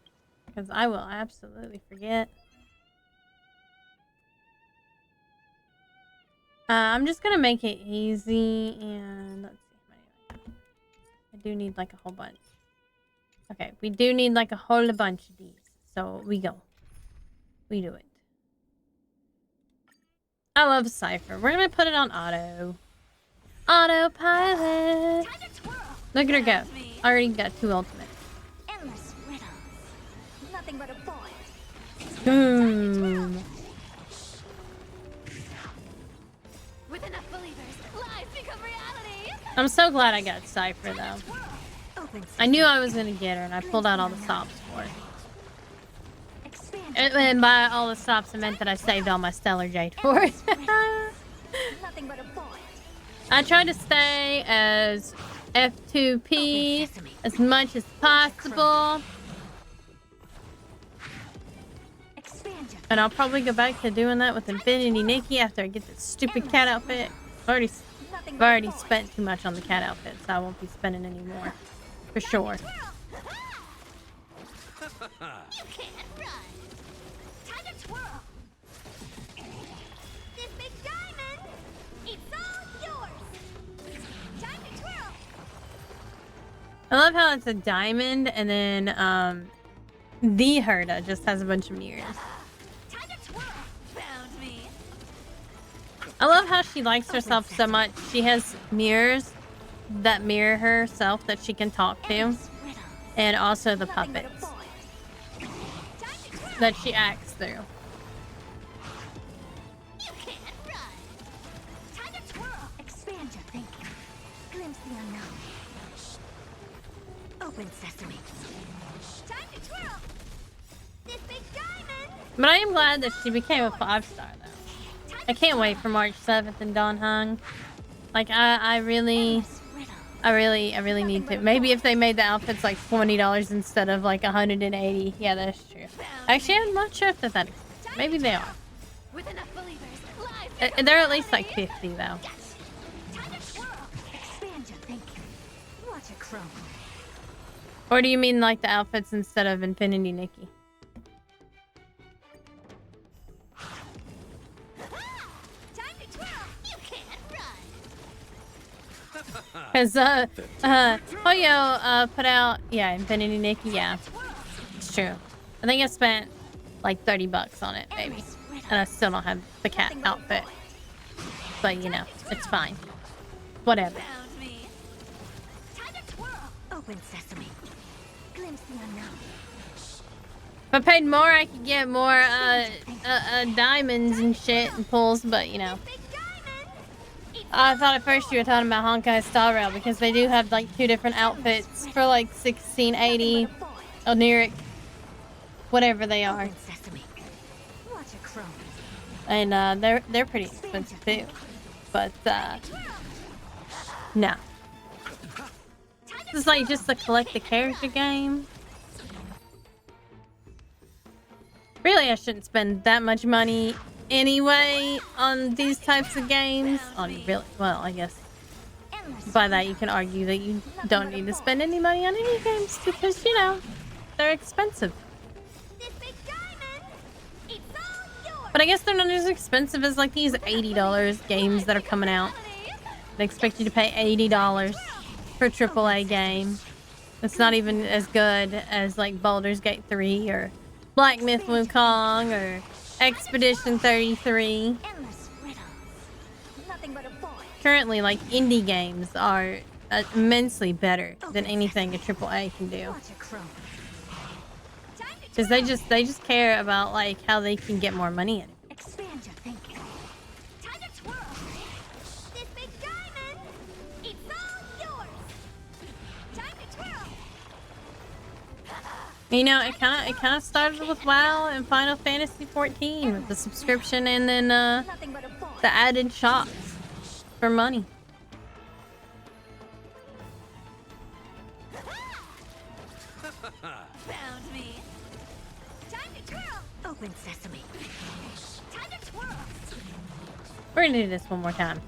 Because I will absolutely forget. I'm just gonna make it easy and let's see. I do need like a whole bunch. Okay, we do need like a whole bunch of these. So we go. We do it. I love Cypher. We're gonna put it on auto. Autopilot. Look at her go. Already got 2 ultimates. Endless riddles. Nothing but a void. Boom. With enough believers, lies become reality. I'm so glad I got Cypher though. I knew I was gonna get her, and I pulled out all the stops for it. And by all the stops, I meant that I saved all my Stellar Jade for it. Nothing but a void. I tried to stay as F2P as much as possible. And I'll probably go back to doing that with Infinity Nikki after I get this stupid cat outfit. I've already spent too much on the cat outfit, so I won't be spending any more. For sure. You can't run. Time to twirl. This big diamond, it's all yours. Time to twirl. I love how it's a diamond, and then the Herda just has a bunch of mirrors. Time to twirl. Found me. I love how she likes herself so much. She has mirrors that mirror herself that she can talk to, and also the puppets that she acts through. You can't run. Time to twirl. Expand your thinking. Glimpse the unknown. Open sesame. Time to twirl. This big diamond. But I am glad that she became a 5-star though. I can't wait for March 7th and Dawn Hung. Like I really need to. Maybe if they made the outfits like $20 instead of like $180. Yeah, that's true. Actually, I'm not sure if that's expensive. Maybe they are. They're at least like 50 though. Or do you mean like the outfits instead of Infinity Nikki? Cause Hoyo put out, yeah, Infinity Nikki, yeah, it's true. I think I spent like $30 on it, maybe, and I still don't have the cat outfit. But you know, it's fine. Whatever. Open sesame. Glimpse the unknown. If I paid more, I could get more diamonds and shit and pulls, but you know. I thought at first you were talking about Honkai Star Rail because they do have like 2 different outfits for like 1680, Oniric, whatever they are. And they're pretty expensive too. But no. This is like just a collect the character game. Really, I shouldn't spend that much money anyway on these types of games. Really, well, I guess by that you can argue that you don't need to spend any money on any games because, you know, they're expensive. But I guess they're not as expensive as like these $80 games that are coming out. They expect you to pay $80 for a AAA game. It's not even as good as like Baldur's Gate 3 or Black Myth Wukong or Expedition 33. Currently, like, indie games are immensely better than anything a AAA can do. Because they just care about, like, how they can get more money in it. Expand your thinking. Time to twirl. This big diamond, it's all yours. Time to twirl. You know, it kind of started with WoW and Final Fantasy 14 with the subscription and then the added shops for money. Found me. Time to twirl. Open sesame. Time to twirl. We're gonna do this one more time,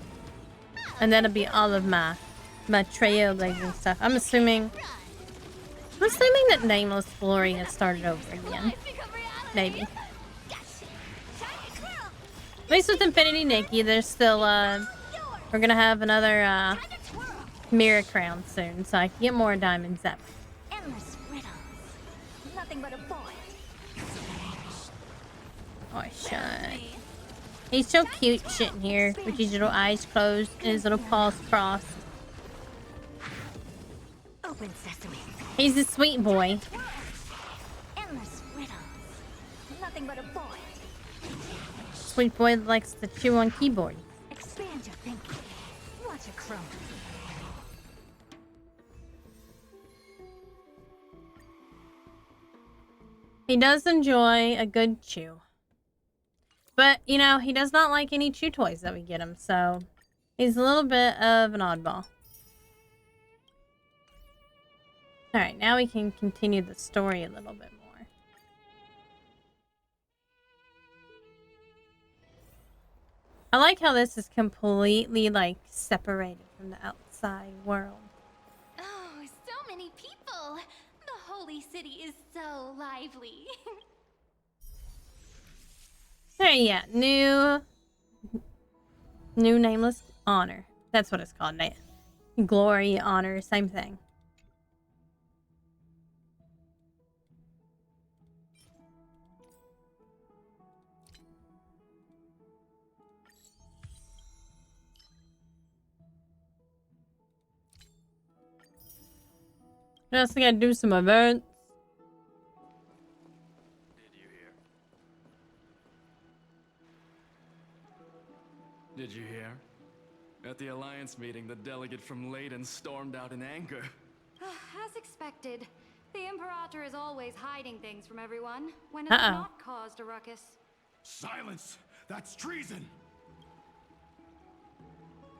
and that'll be all of my trailblazing stuff. I'm assuming that Nameless Glory has started over again. Maybe. At least with Infinity Nikki, there's still we're gonna have another mirror crown soon, so I can get more diamonds that way. Endless riddles. Nothing but a void. Oh, I should. He's so cute sitting here with his little eyes closed and his little paws crossed. Open sesame. He's a sweet boy. Endless riddles. Nothing but a boy. Sweet boy that likes to chew on keyboard. Expand your thinking. Watch it crumble. He does enjoy a good chew. But, you know, he does not like any chew toys that we get him, so he's a little bit of an oddball. Alright, now we can continue the story a little bit more. I like how this is completely, like, separated from the outside world. Oh, so many people! The holy city is so lively. There, yeah, new nameless honor. That's what it's called. Glory, honor, same thing. Just gotta do some events. Did you hear? At the Alliance meeting, the delegate from Leyden stormed out in anger. As expected, the Imperator is always hiding things from everyone when it has not caused a ruckus. Silence! That's treason!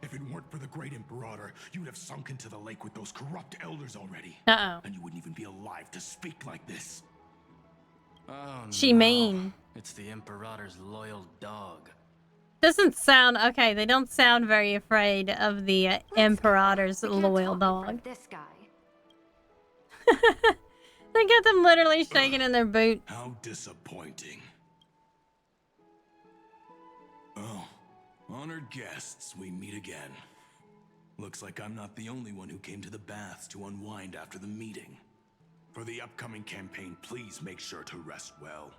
If it weren't for the great Imperator, you'd have sunk into the lake with those corrupt elders already. And you wouldn't even be alive to speak like this. Oh, She mean. It's the Imperator's loyal dog. Doesn't sound okay. They don't sound very afraid of the Imperator's loyal dog. This guy. They got them literally shaking in their boots. How disappointing. Oh, honored guests, we meet again. Looks like I'm not the only one who came to the baths to unwind after the meeting. For the upcoming campaign, please make sure to rest well.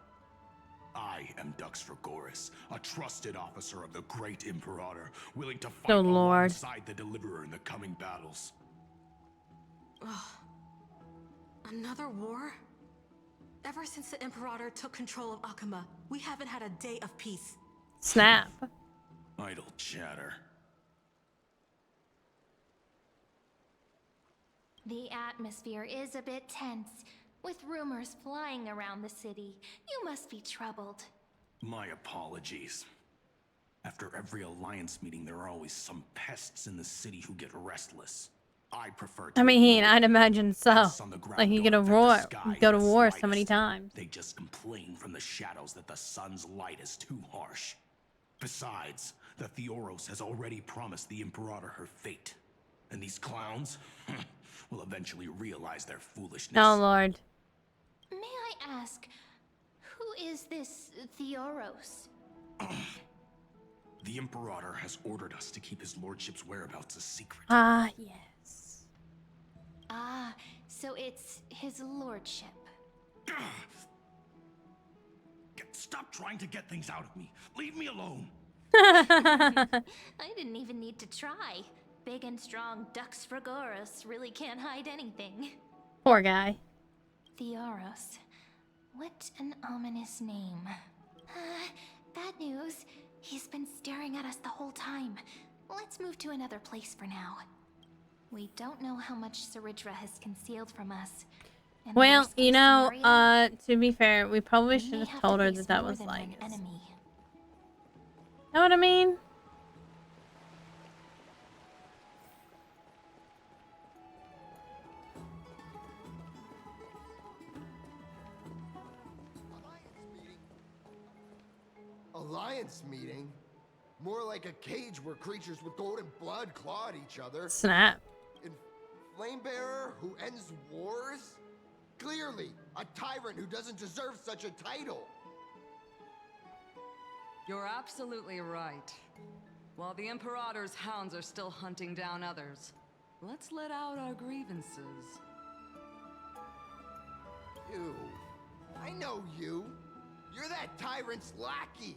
I am Dux Fragoris, a trusted officer of the great Imperator, willing to fight alongside the Deliverer in the coming battles. Ugh. Another war? Ever since the Imperator took control of Akuma, we haven't had a day of peace. Snap. Idle chatter. The atmosphere is a bit tense, with rumors flying around the city. You must be troubled. My apologies. After every Alliance meeting, there are always some pests in the city who get restless. I prefer to I'd imagine so. Like you go to war so many times. They just complain from the shadows that the sun's light is too harsh. Besides, the Theoros has already promised the Imperator her fate. And these clowns will eventually realize their foolishness. Oh, Lord. May I ask, who is this Theoros? The Imperator has ordered us to keep his lordship's whereabouts a secret. Ah, yes. Ah, so it's his lordship. Stop trying to get things out of me. Leave me alone. I didn't even need to try. Big and strong Dux Fragoris really can't hide anything. Poor guy. Theoros. What an ominous name. Bad news. He's been staring at us the whole time. Let's move to another place for now. We don't know how much Saridra has concealed from us. And well, you know, to be fair, we probably should have told her that that was like enemy. Know what I mean? Alliance meeting? More like a cage where creatures with golden blood claw at each other. Snap. And Flamebearer who ends wars? Clearly, a tyrant who doesn't deserve such a title. You're absolutely right. While the Imperator's hounds are still hunting down others, let's let out our grievances. You. I know you. You're that tyrant's lackey.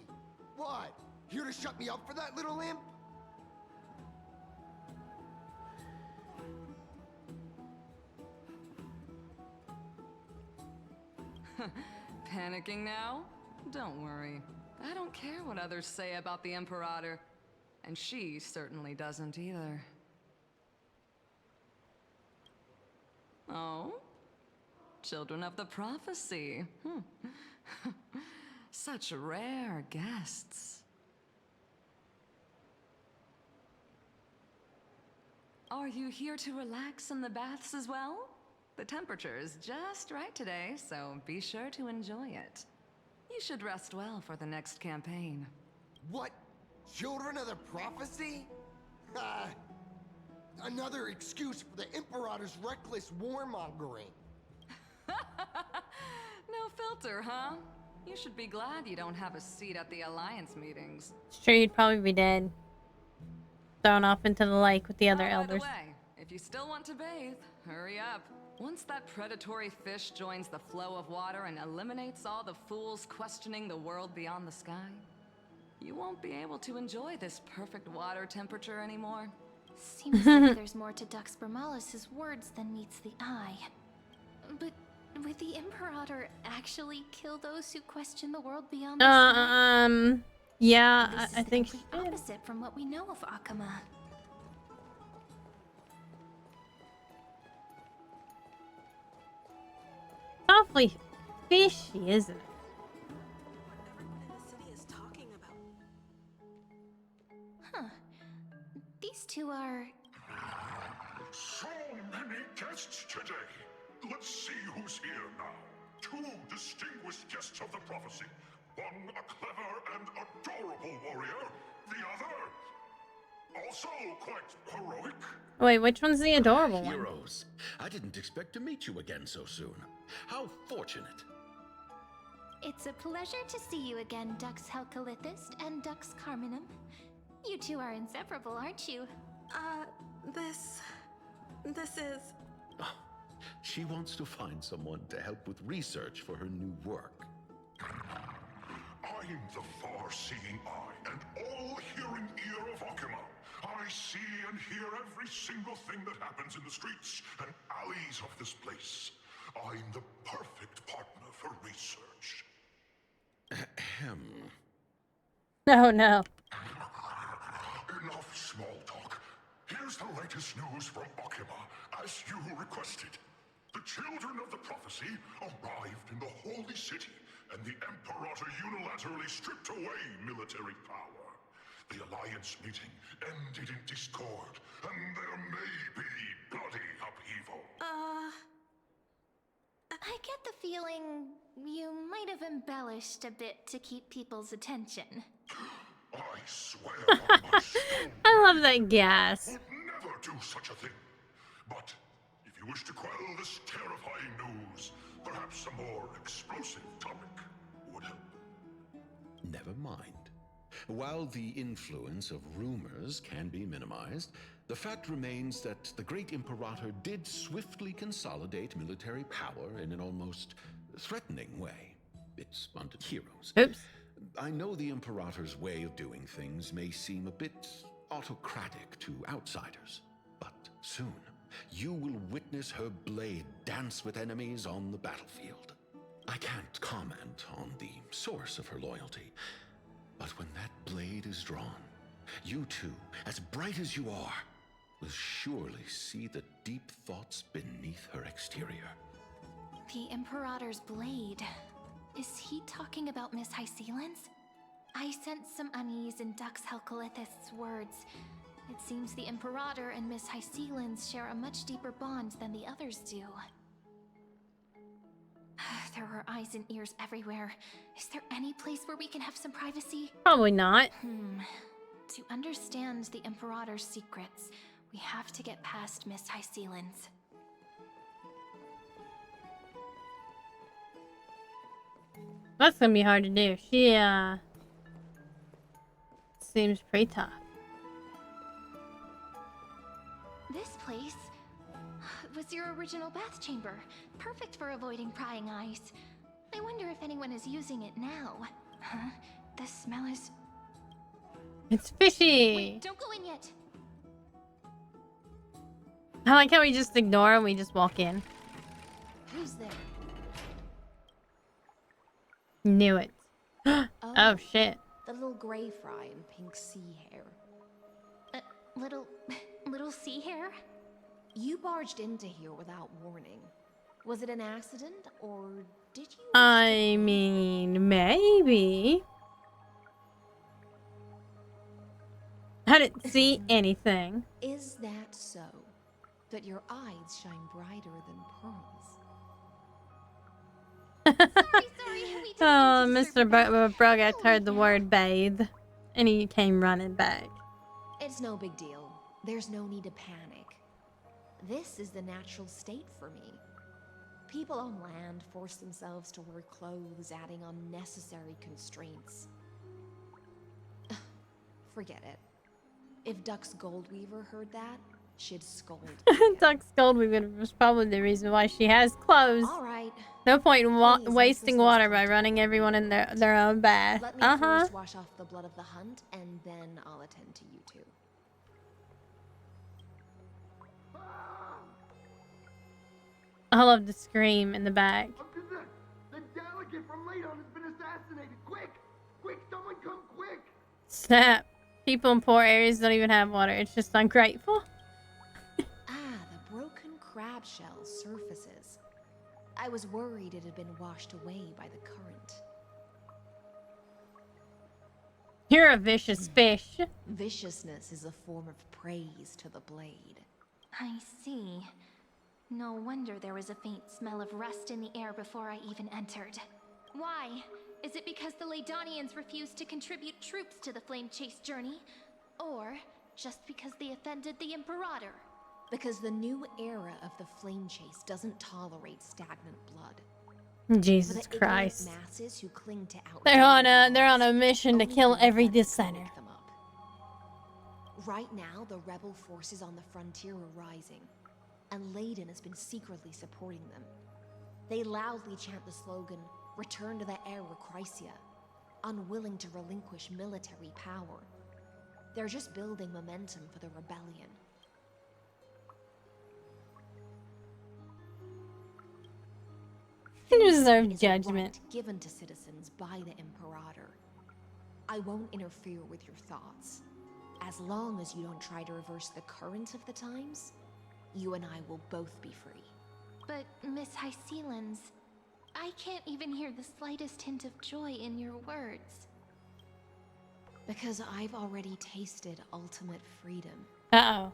What? Here to shut me up for that little imp? Panicking now? Don't worry. I don't care what others say about the Imperator. And she certainly doesn't either. Oh? Children of the Prophecy. Such rare guests. Are you here to relax in the baths as well? The temperature is just right today, so be sure to enjoy it. You should rest well for the next campaign. What? Children of the Prophecy? Another excuse for the Imperator's reckless warmongering. No filter, huh? You should be glad you don't have a seat at the Alliance meetings. It's true, you'd probably be dead. Thrown off into the lake with the other By elders. the way, if you still want to bathe, hurry up. Once that predatory fish joins the flow of water and eliminates all the fools questioning the world beyond the sky, you won't be able to enjoy this perfect water temperature anymore. Seems like there's more to Dux Bermalis' words than meets the eye. But would the Imperator actually kill those who question the world beyond the sky? Yeah, This I is the think she complete did. opposite from what we know of Akama. Awfully fishy, isn't it? Huh. These two are... So many guests today. Let's see who's here now. Two distinguished guests of the prophecy. One a clever and adorable warrior. The other, also quite heroic. Wait, which one's the adorable one? Heroes. I didn't expect to meet you again so soon. How fortunate. It's a pleasure to see you again, Dux Helcalithist and Dux Carminum. You two are inseparable, aren't you? This is... Oh, she wants to find someone to help with research for her new work. I'm the far-seeing eye and all-hearing ear of Akama. I see and hear every single thing that happens in the streets and alleys of this place. I'm the perfect partner for research. Ahem. Oh no. Enough small talk. Here's the latest news from Akama, as you requested. The children of the prophecy arrived in the holy city, and the Imperator unilaterally stripped away military power. The Alliance meeting ended in discord, and there may be bloody upheaval. I get the feeling you might have embellished a bit to keep people's attention. I swear on my stone, I love that gas. would never do such a thing. But if you wish to quell this terrifying news, perhaps a more explosive topic would help. Never mind. While the influence of rumors can be minimized, the fact remains that the great Imperator did swiftly consolidate military power in an almost threatening way. It's unto heroes. Oops. I know the Imperator's way of doing things may seem a bit autocratic to outsiders, but soon you will witness her blade dance with enemies on the battlefield. I can't comment on the source of her loyalty, but when that blade is drawn, you two, as bright as you are, will surely see the deep thoughts beneath her exterior. The Imperator's blade. Is he talking about Miss Hysealin's? I sense some unease in Dux Helcalithist's words. It seems the Imperator and Miss Hysealin's share a much deeper bond than the others do. There are eyes and ears everywhere. Is there any place where we can have some privacy? Probably not. To understand the Imperator's secrets, we have to get past Miss Hysealin's. That's gonna be hard to do. She, seems pretty tough. This place was your original bath chamber. Perfect for avoiding prying eyes. I wonder if anyone is using it now. Huh? The smell is... It's fishy. Wait, don't go in yet. I like how we just ignore and we just walk in. Who's there? Knew it. Oh shit. The little gray fry and pink sea hare. Little sea hare? You barged into here without warning. Was it an accident, or did you... I mean, maybe. I didn't see anything. Is that so? That your eyes shine brighter than pearls? Oh, Mr. Brugget heard the word bathe, and he came running back. It's no big deal. There's no need to panic. This is the natural state for me. People on land force themselves to wear clothes, adding unnecessary constraints. Forget it. If Duck's Goldweaver heard that, she'd scold. Duck's Goldweaver was probably the reason why she has clothes. All right. No point in wasting water by running everyone in their own bath. Let me first wash off the blood of the hunt, and then I'll attend to you two. I love the scream in the back. The delegate from Ladon has been assassinated. Quick! Quick, someone come quick! Snap. People in poor areas don't even have water. It's just ungrateful. The broken crab shell surfaces. I was worried it had been washed away by the current. You're a vicious fish. Viciousness is a form of praise to the blade. I see. No wonder there was a faint smell of rust in the air before I even entered. Why? Is it because the Ladonians refused to contribute troops to the Flame Chase journey? Or just because they offended the Imperator? Because the new era of the Flame Chase doesn't tolerate stagnant blood. Jesus the Christ. Masses who cling to They're on a mission to kill every dissenter. Right now, the rebel forces on the frontier are rising, and Ladon has been secretly supporting them. They loudly chant the slogan, "Return to the Era Chrysia," unwilling to relinquish military power. They're just building momentum for the rebellion. You deserve judgment. Right given to citizens by the Imperator. I won't interfere with your thoughts. As long as you don't try to reverse the current of the times, you and I will both be free. But, Miss Hycelens, I can't even hear the slightest hint of joy in your words. Because I've already tasted ultimate freedom. Uh-oh.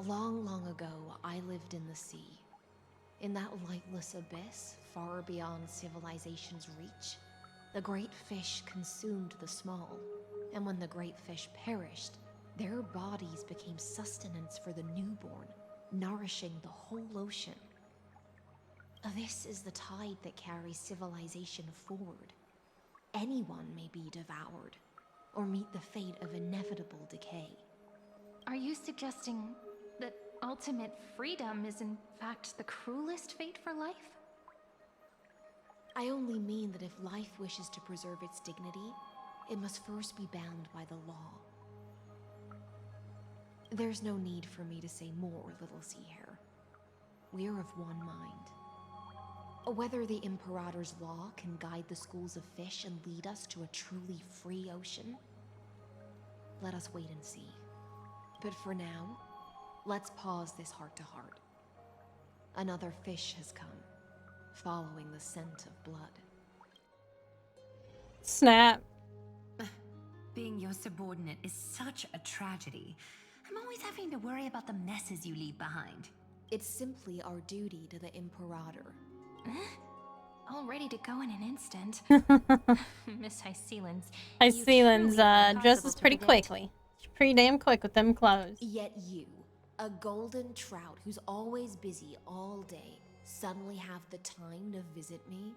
Long, long ago, I lived in the sea. In that lightless abyss, far beyond civilization's reach, the great fish consumed the small. And when the great fish perished, their bodies became sustenance for the newborn, nourishing the whole ocean. This is the tide that carries civilization forward. Anyone may be devoured, or meet the fate of inevitable decay. Are you suggesting that ultimate freedom is in fact the cruelest fate for life? I only mean that if life wishes to preserve its dignity, it must first be bound by the law. There's no need for me to say more, little sea hare. We're of one mind. Whether the Imperator's law can guide the schools of fish and lead us to a truly free ocean, let us wait and see. But for now, let's pause this heart-to-heart. Another fish has come, following the scent of blood. Snap. Being your subordinate is such a tragedy. I'm always having to worry about the messes you leave behind. It's simply our duty to the Imperator. All ready to go in an instant. Miss Hycelens. Hycelens dresses pretty quickly. She's pretty damn quick with them clothes. Yet you, a golden trout who's always busy all day, suddenly have the time to visit me?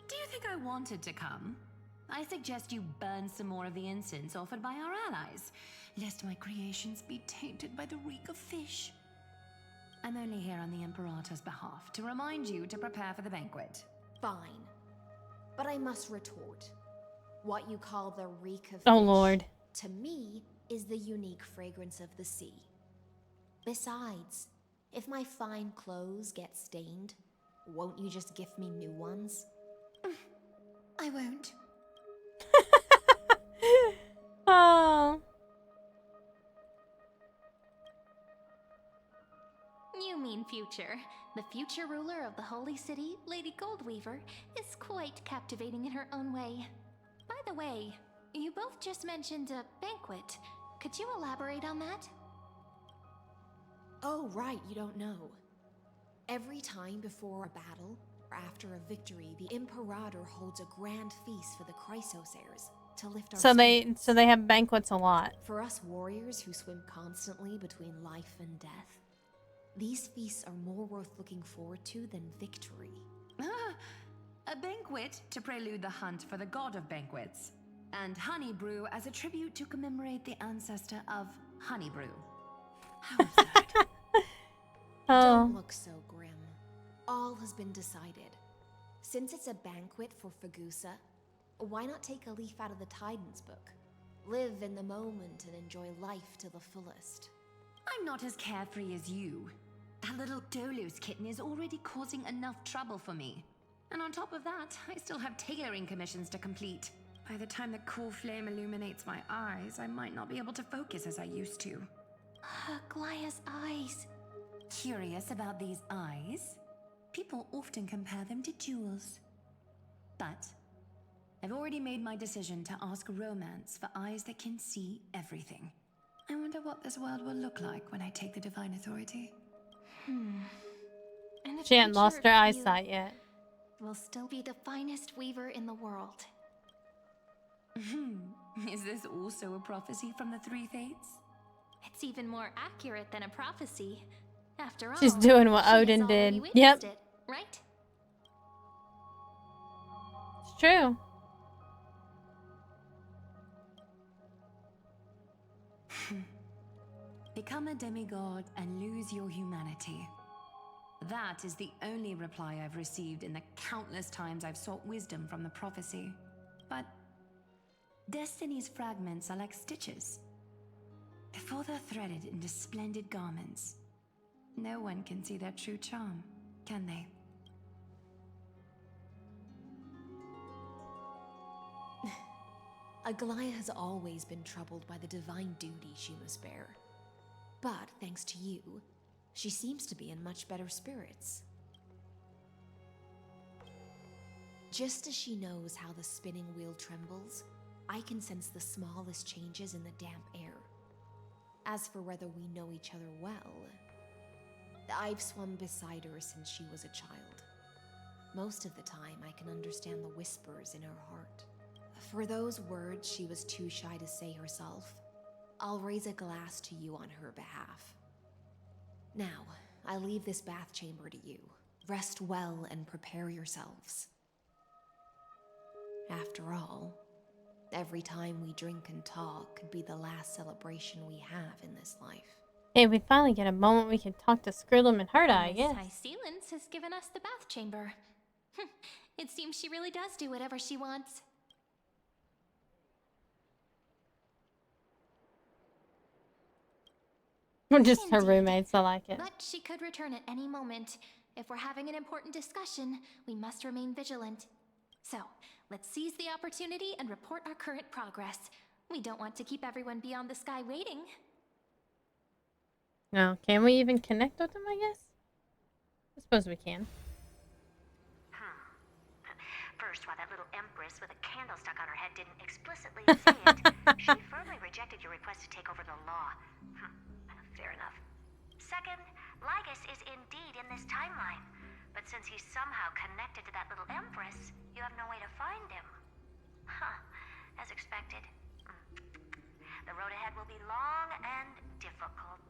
Do you think I wanted to come? I suggest you burn some more of the incense offered by our allies, lest my creations be tainted by the reek of fish. I'm only here on the Imperator's behalf to remind you to prepare for the banquet. Fine. But I must retort. What you call the reek of Oh fish, Lord. to me, is the unique fragrance of the sea. Besides, if my fine clothes get stained, won't you just gift me new ones? I won't. Oh. You mean future. The future ruler of the Holy City, Lady Goldweaver, is quite captivating in her own way. By the way, you both just mentioned a banquet. Could you elaborate on that? Oh, right, you don't know. Every time before a battle, or after a victory, the Imperator holds a grand feast for the Chrysosairs to lift our spirits. So they have banquets a lot. For us warriors who swim constantly between life and death, these feasts are more worth looking forward to than victory. A banquet to prelude the hunt for the god of banquets, and honey brew as a tribute to commemorate the ancestor of honey brew. How absurd. Don't look so grim. All has been decided. Since it's a banquet for Fagusa, why not take a leaf out of the Tidens book? Live in the moment and enjoy life to the fullest. I'm not as carefree as you. That little Dolos kitten is already causing enough trouble for me. And on top of that, I still have tailoring commissions to complete. By the time the cool flame illuminates my eyes, I might not be able to focus as I used to. Glaya's eyes. Curious about these eyes? People often compare them to jewels. But I've already made my decision to ask romance for eyes that can see everything. I wonder what this world will look like when I take the divine authority. And the She hadn't lost future her of you eyesight yet. will still be the finest weaver in the world. Is this also a prophecy from the Three Fates? It's even more accurate than a prophecy. After all, She's doing what she has Odin already did. witnessed Yep. it, right? It's true. Become a demigod and lose your humanity. That is the only reply I've received in the countless times I've sought wisdom from the prophecy. But Destiny's fragments are like stitches. Before they're threaded into splendid garments, no one can see their true charm, can they? Aglaya has always been troubled by the divine duty she must bear. But thanks to you, she seems to be in much better spirits. Just as she knows how the spinning wheel trembles, I can sense the smallest changes in the damp air. As for whether we know each other well, I've swum beside her since she was a child. Most of the time, I can understand the whispers in her heart. For those words she was too shy to say herself, I'll raise a glass to you on her behalf. Now, I leave this bath chamber to you. Rest well and prepare yourselves. After all, every time we drink and talk could be the last celebration we have in this life. Hey, we finally get a moment we can talk to Skrillum and Herd Eye, yes. Miss High has given us the bath chamber. It seems she really does do whatever she wants. We're just her roommates, I like it. But she could return at any moment. If we're having an important discussion, we must remain vigilant. So, let's seize the opportunity and report our current progress. We don't want to keep everyone beyond the sky waiting. No, can we even connect with them, I guess? I suppose we can. First, while that little empress with a candle stuck on her head didn't explicitly say it, she firmly rejected your request to take over the law. Fair enough. Second, Lygus is indeed in this timeline. But since he's somehow connected to that little empress, you have no way to find him. As expected. The road ahead will be long and difficult.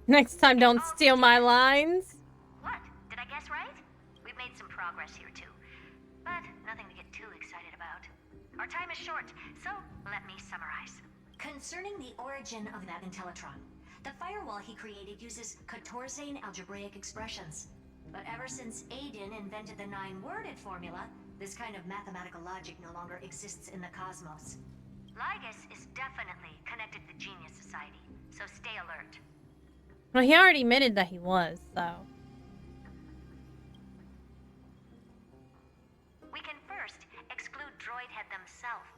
Next time, don't steal my lines. What? Did I guess right? We've made some progress here too. But nothing to get too excited about. Our time is short, so let me summarize. Concerning the origin of that Intellitron, the firewall he created uses Catorzane algebraic expressions. But ever since Aiden invented the 9-worded formula, this kind of mathematical logic no longer exists in the cosmos. Lygus is definitely connected to the Genius Society, so stay alert. Well, he already admitted that he was, so. We can first exclude Droidhead themselves.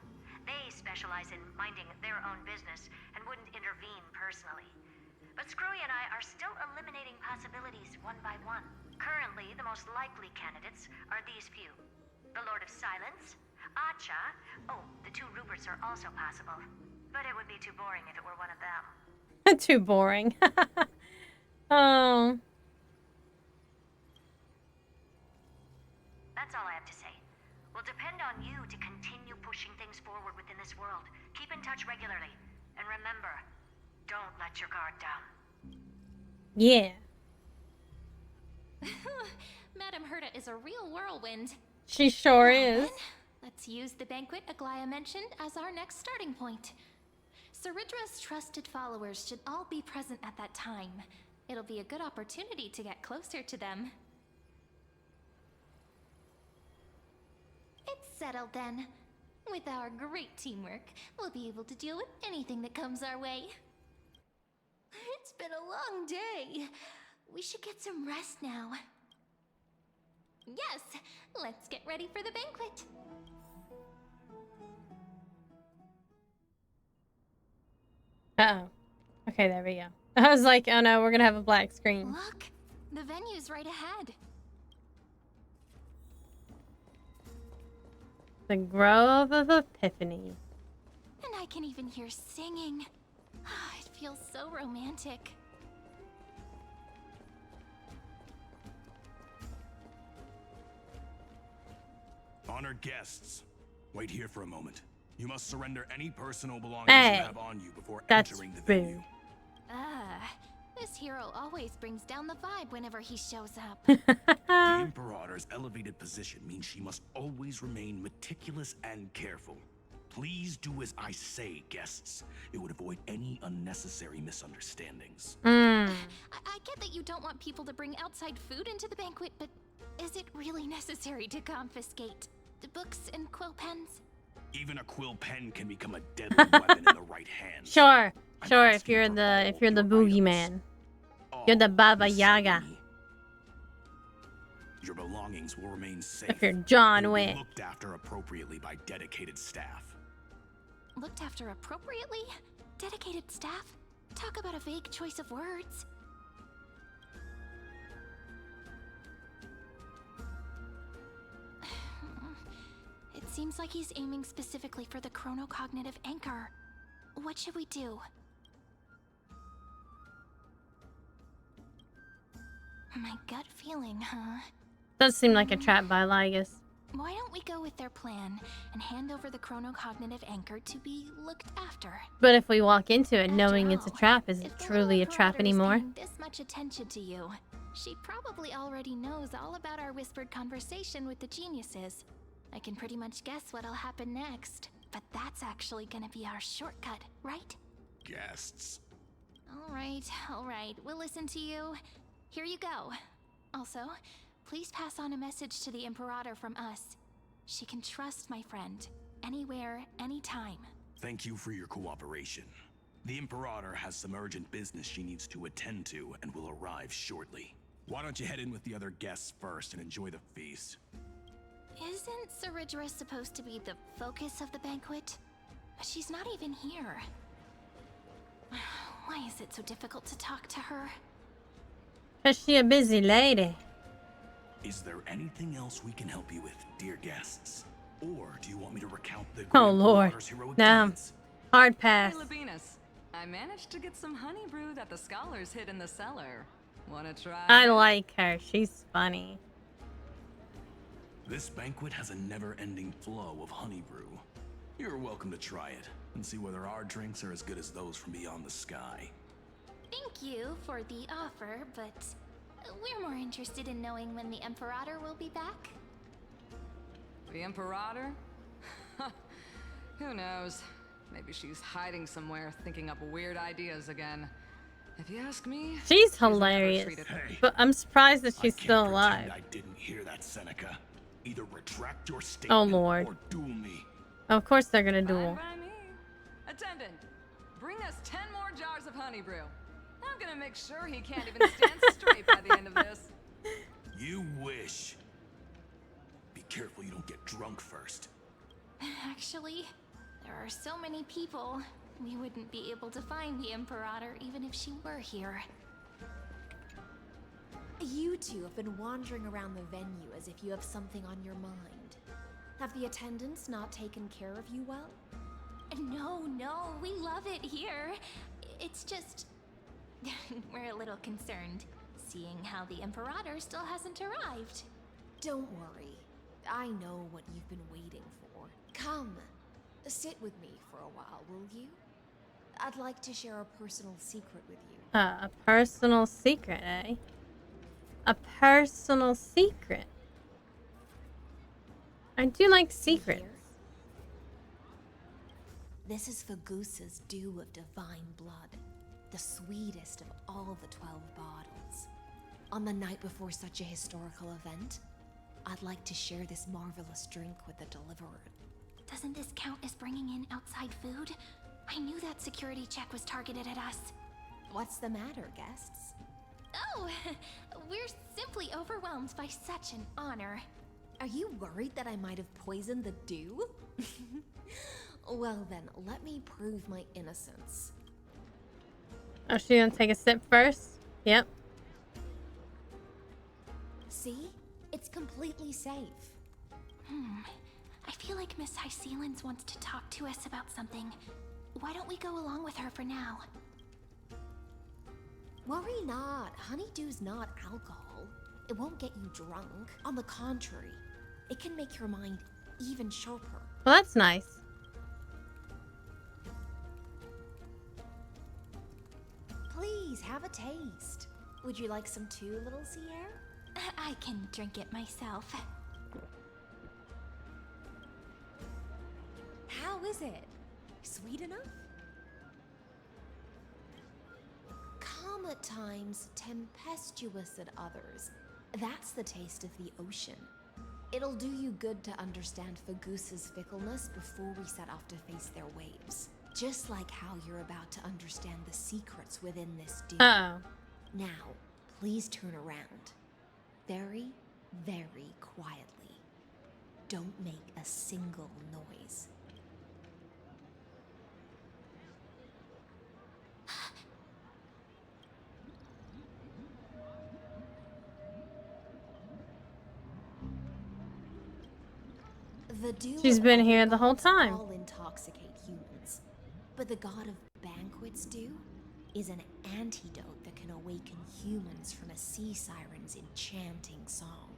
They specialize in minding their own business and wouldn't intervene personally. But Screwy and I are still eliminating possibilities one by one. Currently, the most likely candidates are these few. The Lord of Silence, Acha, oh, the 2 Ruperts are also possible. But it would be too boring if it were one of them. Too boring. Oh. That's all I have to say. We'll depend on you to continue pushing things forward within this world. Keep in touch regularly. And remember, don't let your guard down. Yeah. Madame Herta is a real whirlwind. She sure Well, is. then, let's use the banquet Aglaya mentioned as our next starting point. Ceridra's trusted followers should all be present at that time. It'll be a good opportunity to get closer to them. It's settled then. With our great teamwork, we'll be able to deal with anything that comes our way. It's been a long day. We should get some rest now. Yes, let's get ready for the banquet. Uh-oh. Okay, there we go. I was like, oh no, we're gonna have a black screen. Look, the venue's right ahead. The Grove of Epiphany. And I can even hear singing. It feels so romantic. Honored guests, wait here for a moment. You must surrender any personal belongings Hey, you have on you before that's entering the rude. venue. This hero always brings down the vibe whenever he shows up. The Imperator's elevated position means she must always remain meticulous and careful. Please do as I say, guests. It would avoid any unnecessary misunderstandings. I get that you don't want people to bring outside food into the banquet, but is it really necessary to confiscate the books and quill pens? Even a quill pen can become a deadly weapon in the right hand. Sure, sure. If you're the boogeyman, you're the Baba Yaga. Your belongings will remain safe. If you're John They will be Wick. looked after appropriately by dedicated staff. Looked after appropriately? Dedicated staff? Talk about a vague choice of words. It seems like he's aiming specifically for the chronocognitive anchor. What should we do? My gut feeling, huh? Does seem like a trap by Lygus. Why don't we go with their plan and hand over the chronocognitive anchor to be looked after? But if we walk into it knowing it's a all, trap, is it truly a trap anymore? Paying this much attention to you. She probably already knows all about our whispered conversation with the geniuses. I can pretty much guess what'll happen next, but that's actually gonna be our shortcut, right? Guests. All right, we'll listen to you. Here you go. Also, please pass on a message to the Imperator from us. She can trust my friend, anywhere, anytime. Thank you for your cooperation. The Imperator has some urgent business she needs to attend to and will arrive shortly. Why don't you head in with the other guests first and enjoy the feast? Isn't Ceridra supposed to be the focus of the banquet? But she's not even here. Why is it so difficult to talk to her? Cause she a busy lady. Is there anything else we can help you with, dear guests? Or do you want me to recount the Oh Great lord. Imperator's heroic No. deeds? Hard pass. Hey, Labinas. I managed to get some honey brew that the scholars hid in the cellar. Wanna try? I like her. She's funny. This banquet has a never-ending flow of honey brew. You're welcome to try it and see whether our drinks are as good as those from beyond the sky. Thank you for the offer, but we're more interested in knowing when the Imperator will be back. The Imperator? Who knows? Maybe she's hiding somewhere, thinking up weird ideas again. If you ask me, She's hilarious. Hey, But I'm surprised that she's I still can't alive. pretend I didn't hear that, Seneca. Either retract your Oh statement Lord. or duel me. Of course they're gonna duel. Fine by me. Attendant, bring us 10 more jars of honey brew. I'm gonna make sure he can't even stand straight by the end of this. You wish. Be careful you don't get drunk first. Actually, there are so many people. We wouldn't be able to find the Imperator even if she were here. You two have been wandering around the venue as if you have something on your mind. Have the attendants not taken care of you well? No, we love it here. It's just... we're a little concerned, seeing how the Imperator still hasn't arrived. Don't worry. I know what you've been waiting for. Come, sit with me for a while, will you? I'd like to share a personal secret with you. A personal secret, eh? A personal secret. I do like secrets. This is Fagusa's dew of divine blood, the sweetest of all the 12 bottles. On the night before such a historical event, I'd like to share this marvelous drink with the deliverer. Doesn't this count as bringing in outside food? I knew that security check was targeted at us. What's the matter, guests? Oh, we're simply overwhelmed by such an honor. Are you worried that I might have poisoned the dew? Well then, let me prove my innocence. Oh, she gonna take a sip first? Yep. See? It's completely safe. I feel like Miss Hysealins wants to talk to us about something. Why don't we go along with her for now? Worry not. Honeydew's not alcohol. It won't get you drunk. On the contrary, it can make your mind even sharper. Well, that's nice. Please, have a taste. Would you like some too, little Sierra? I can drink it myself. How is it? Sweet enough? Calm at times, tempestuous at others. That's the taste of the ocean. It'll do you good to understand Fagusa's fickleness before we set off to face their waves. Just like how you're about to understand the secrets within this dew. Uh-oh. Now, please turn around. Very, very quietly. Don't make a single noise. The dew She's of been other here the whole gods time. all intoxicate humans, but the god of banquets dew is an antidote that can awaken humans from a sea siren's enchanting song.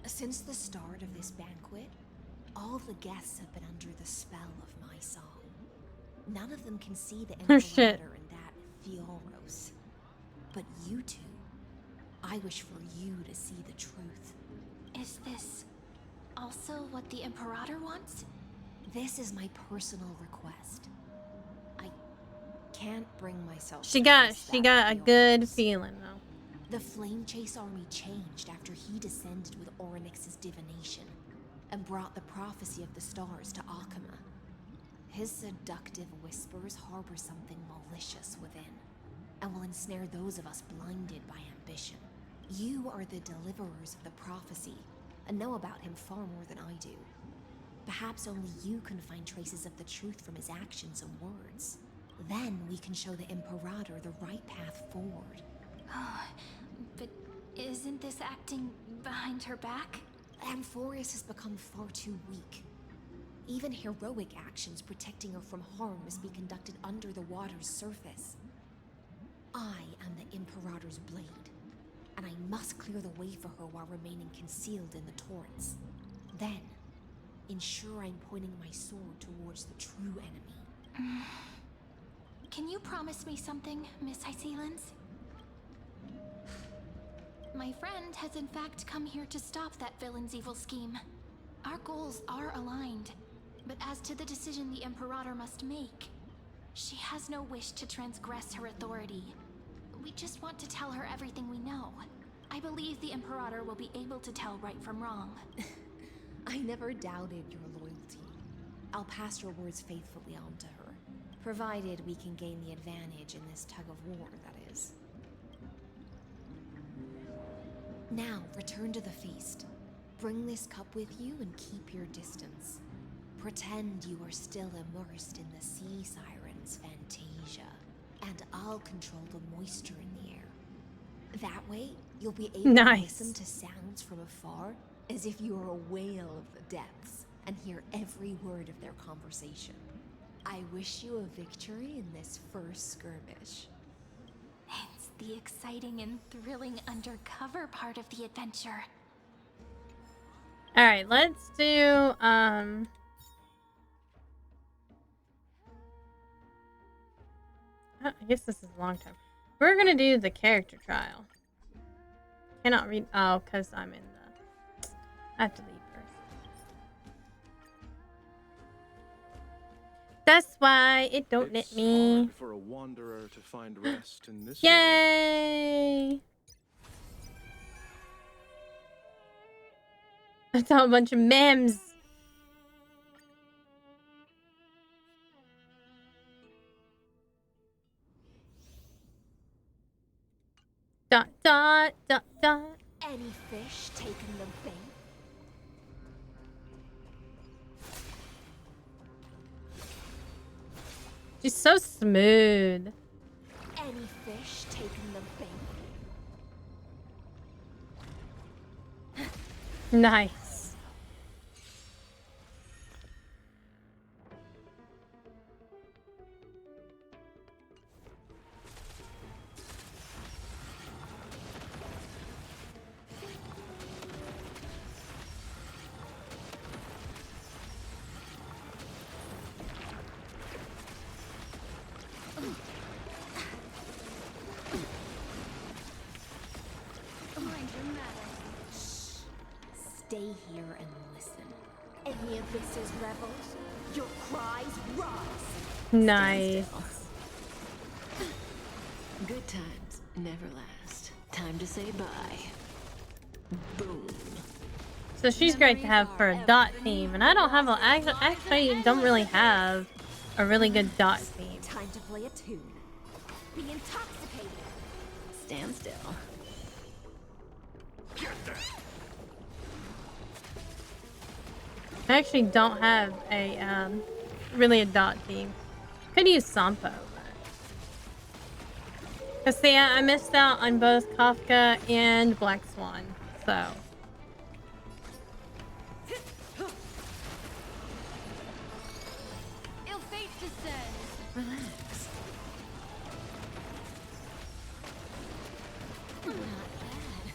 Since the start of this banquet, all the guests have been under the spell of my song. None of them can see the Oh, shit. Imperator in that Fioros. But you two, I wish for you to see the truth. Is this also what the Imperator wants? This is my personal request. I can't bring myself She to got trust a that good Fioros. feeling though. The Flame Chase army changed after he descended with Orynyx's divination and brought the prophecy of the stars to Akama. His seductive whispers harbor something malicious within and will ensnare those of us blinded by ambition. You are the deliverers of the prophecy and know about him far more than I do. Perhaps only you can find traces of the truth from his actions and words. Then we can show the Imperator the right path forward. Oh, but isn't this acting behind her back? Amphorius has become far too weak. Even heroic actions protecting her from harm must be conducted under the water's surface. I am the Imperator's blade, and I must clear the way for her while remaining concealed in the torrents. Then, ensure I'm pointing my sword towards the true enemy. Can you promise me something, Miss Hysealins? My friend has in fact come here to stop that villain's evil scheme. Our goals are aligned, but as to the decision the Imperator must make, she has no wish to transgress her authority. We just want to tell her everything we know. believe the Imperator will be able to tell right from wrong. I never doubted your loyalty. I'll pass your words faithfully on to her, provided we can gain the advantage in this tug of war, that is. Now, return to the feast. Bring this cup with you and keep your distance. Pretend you are still immersed in the sea siren's fantasia, and I'll control the moisture in the air. That way, you'll be able to listen to sounds from afar, as if you were a whale of the depths, and hear every word of their conversation. I wish you a victory in this first skirmish. It's the exciting and thrilling undercover part of the adventure. Alright, let's do, I guess this is a long time. We're gonna do the character trial. Cannot read, oh, because I'm in the, I have to leave first. That's why it don't let me. Hard for a wanderer to find rest in this Yay! That's all a bunch of memes. Dot dot dot dot. Any fish taking the bait? She's so smooth. Any fish taking the bait? Nice. Stay here and listen. Any of Abyss's rebels, your cries rise. Nice. Good times never last. Time to say bye. Boom. So she's great to have for a dot theme, and I don't have a actually don't really have a really good dot theme. Time to play a tune. Be intoxicated. Stand still. I actually don't have a really a dot theme. Could use Sampo. Cause see, I missed out on both Kafka and Black Swan, so. Ill fate descends. Relax. Not bad.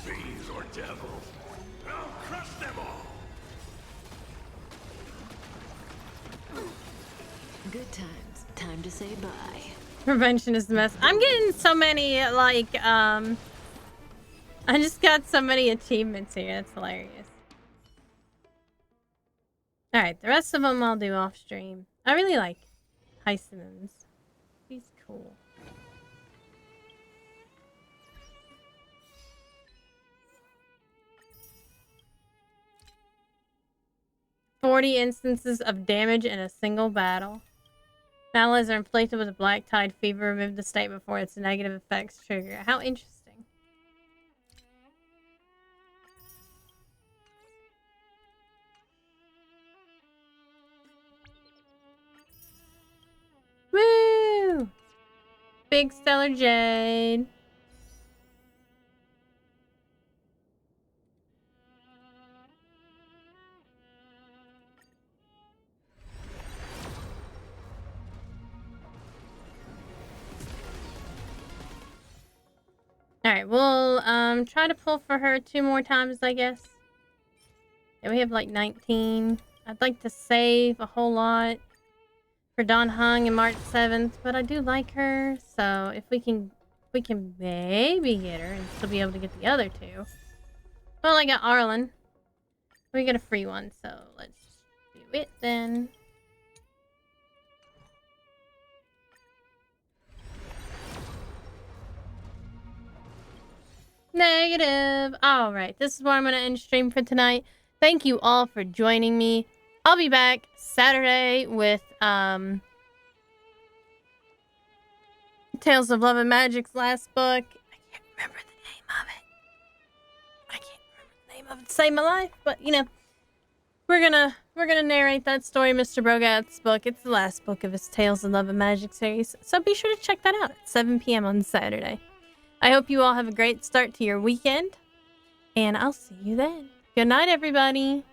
Fiends or devils, I'll crush them all! Good times. Time to say bye. Prevention is the best. I'm getting so many, like, I just got so many achievements here. It's hilarious. Alright, the rest of them I'll do off stream. I really like Simmons. He's cool. "40 instances of damage in a single battle. Allies are inflicted with a black tide fever. Remove the state before its negative effects trigger." How interesting. Woo! Big Stellar Jade. Alright, we'll try to pull for her 2 more times, I guess. Yeah, we have like 19. I'd like to save a whole lot for Dawn Hung and March 7th, but I do like her, so if we can maybe get her and still be able to get the other 2. Well, I got Arlen. We get a free one, so let's do it then. Negative. All right, this is where I'm going to end stream for tonight. Thank you all for joining me. I'll be back Saturday with Tales of Love and Magic's last book. I can't remember the name of it. I can't remember the name of it to save my life, but you know, we're gonna narrate that story, Mr. Brogat's book. It's the last book of his Tales of Love and Magic series, so be sure to check that out at 7 p.m. on Saturday. I hope you all have a great start to your weekend, and I'll see you then. Good night, everybody.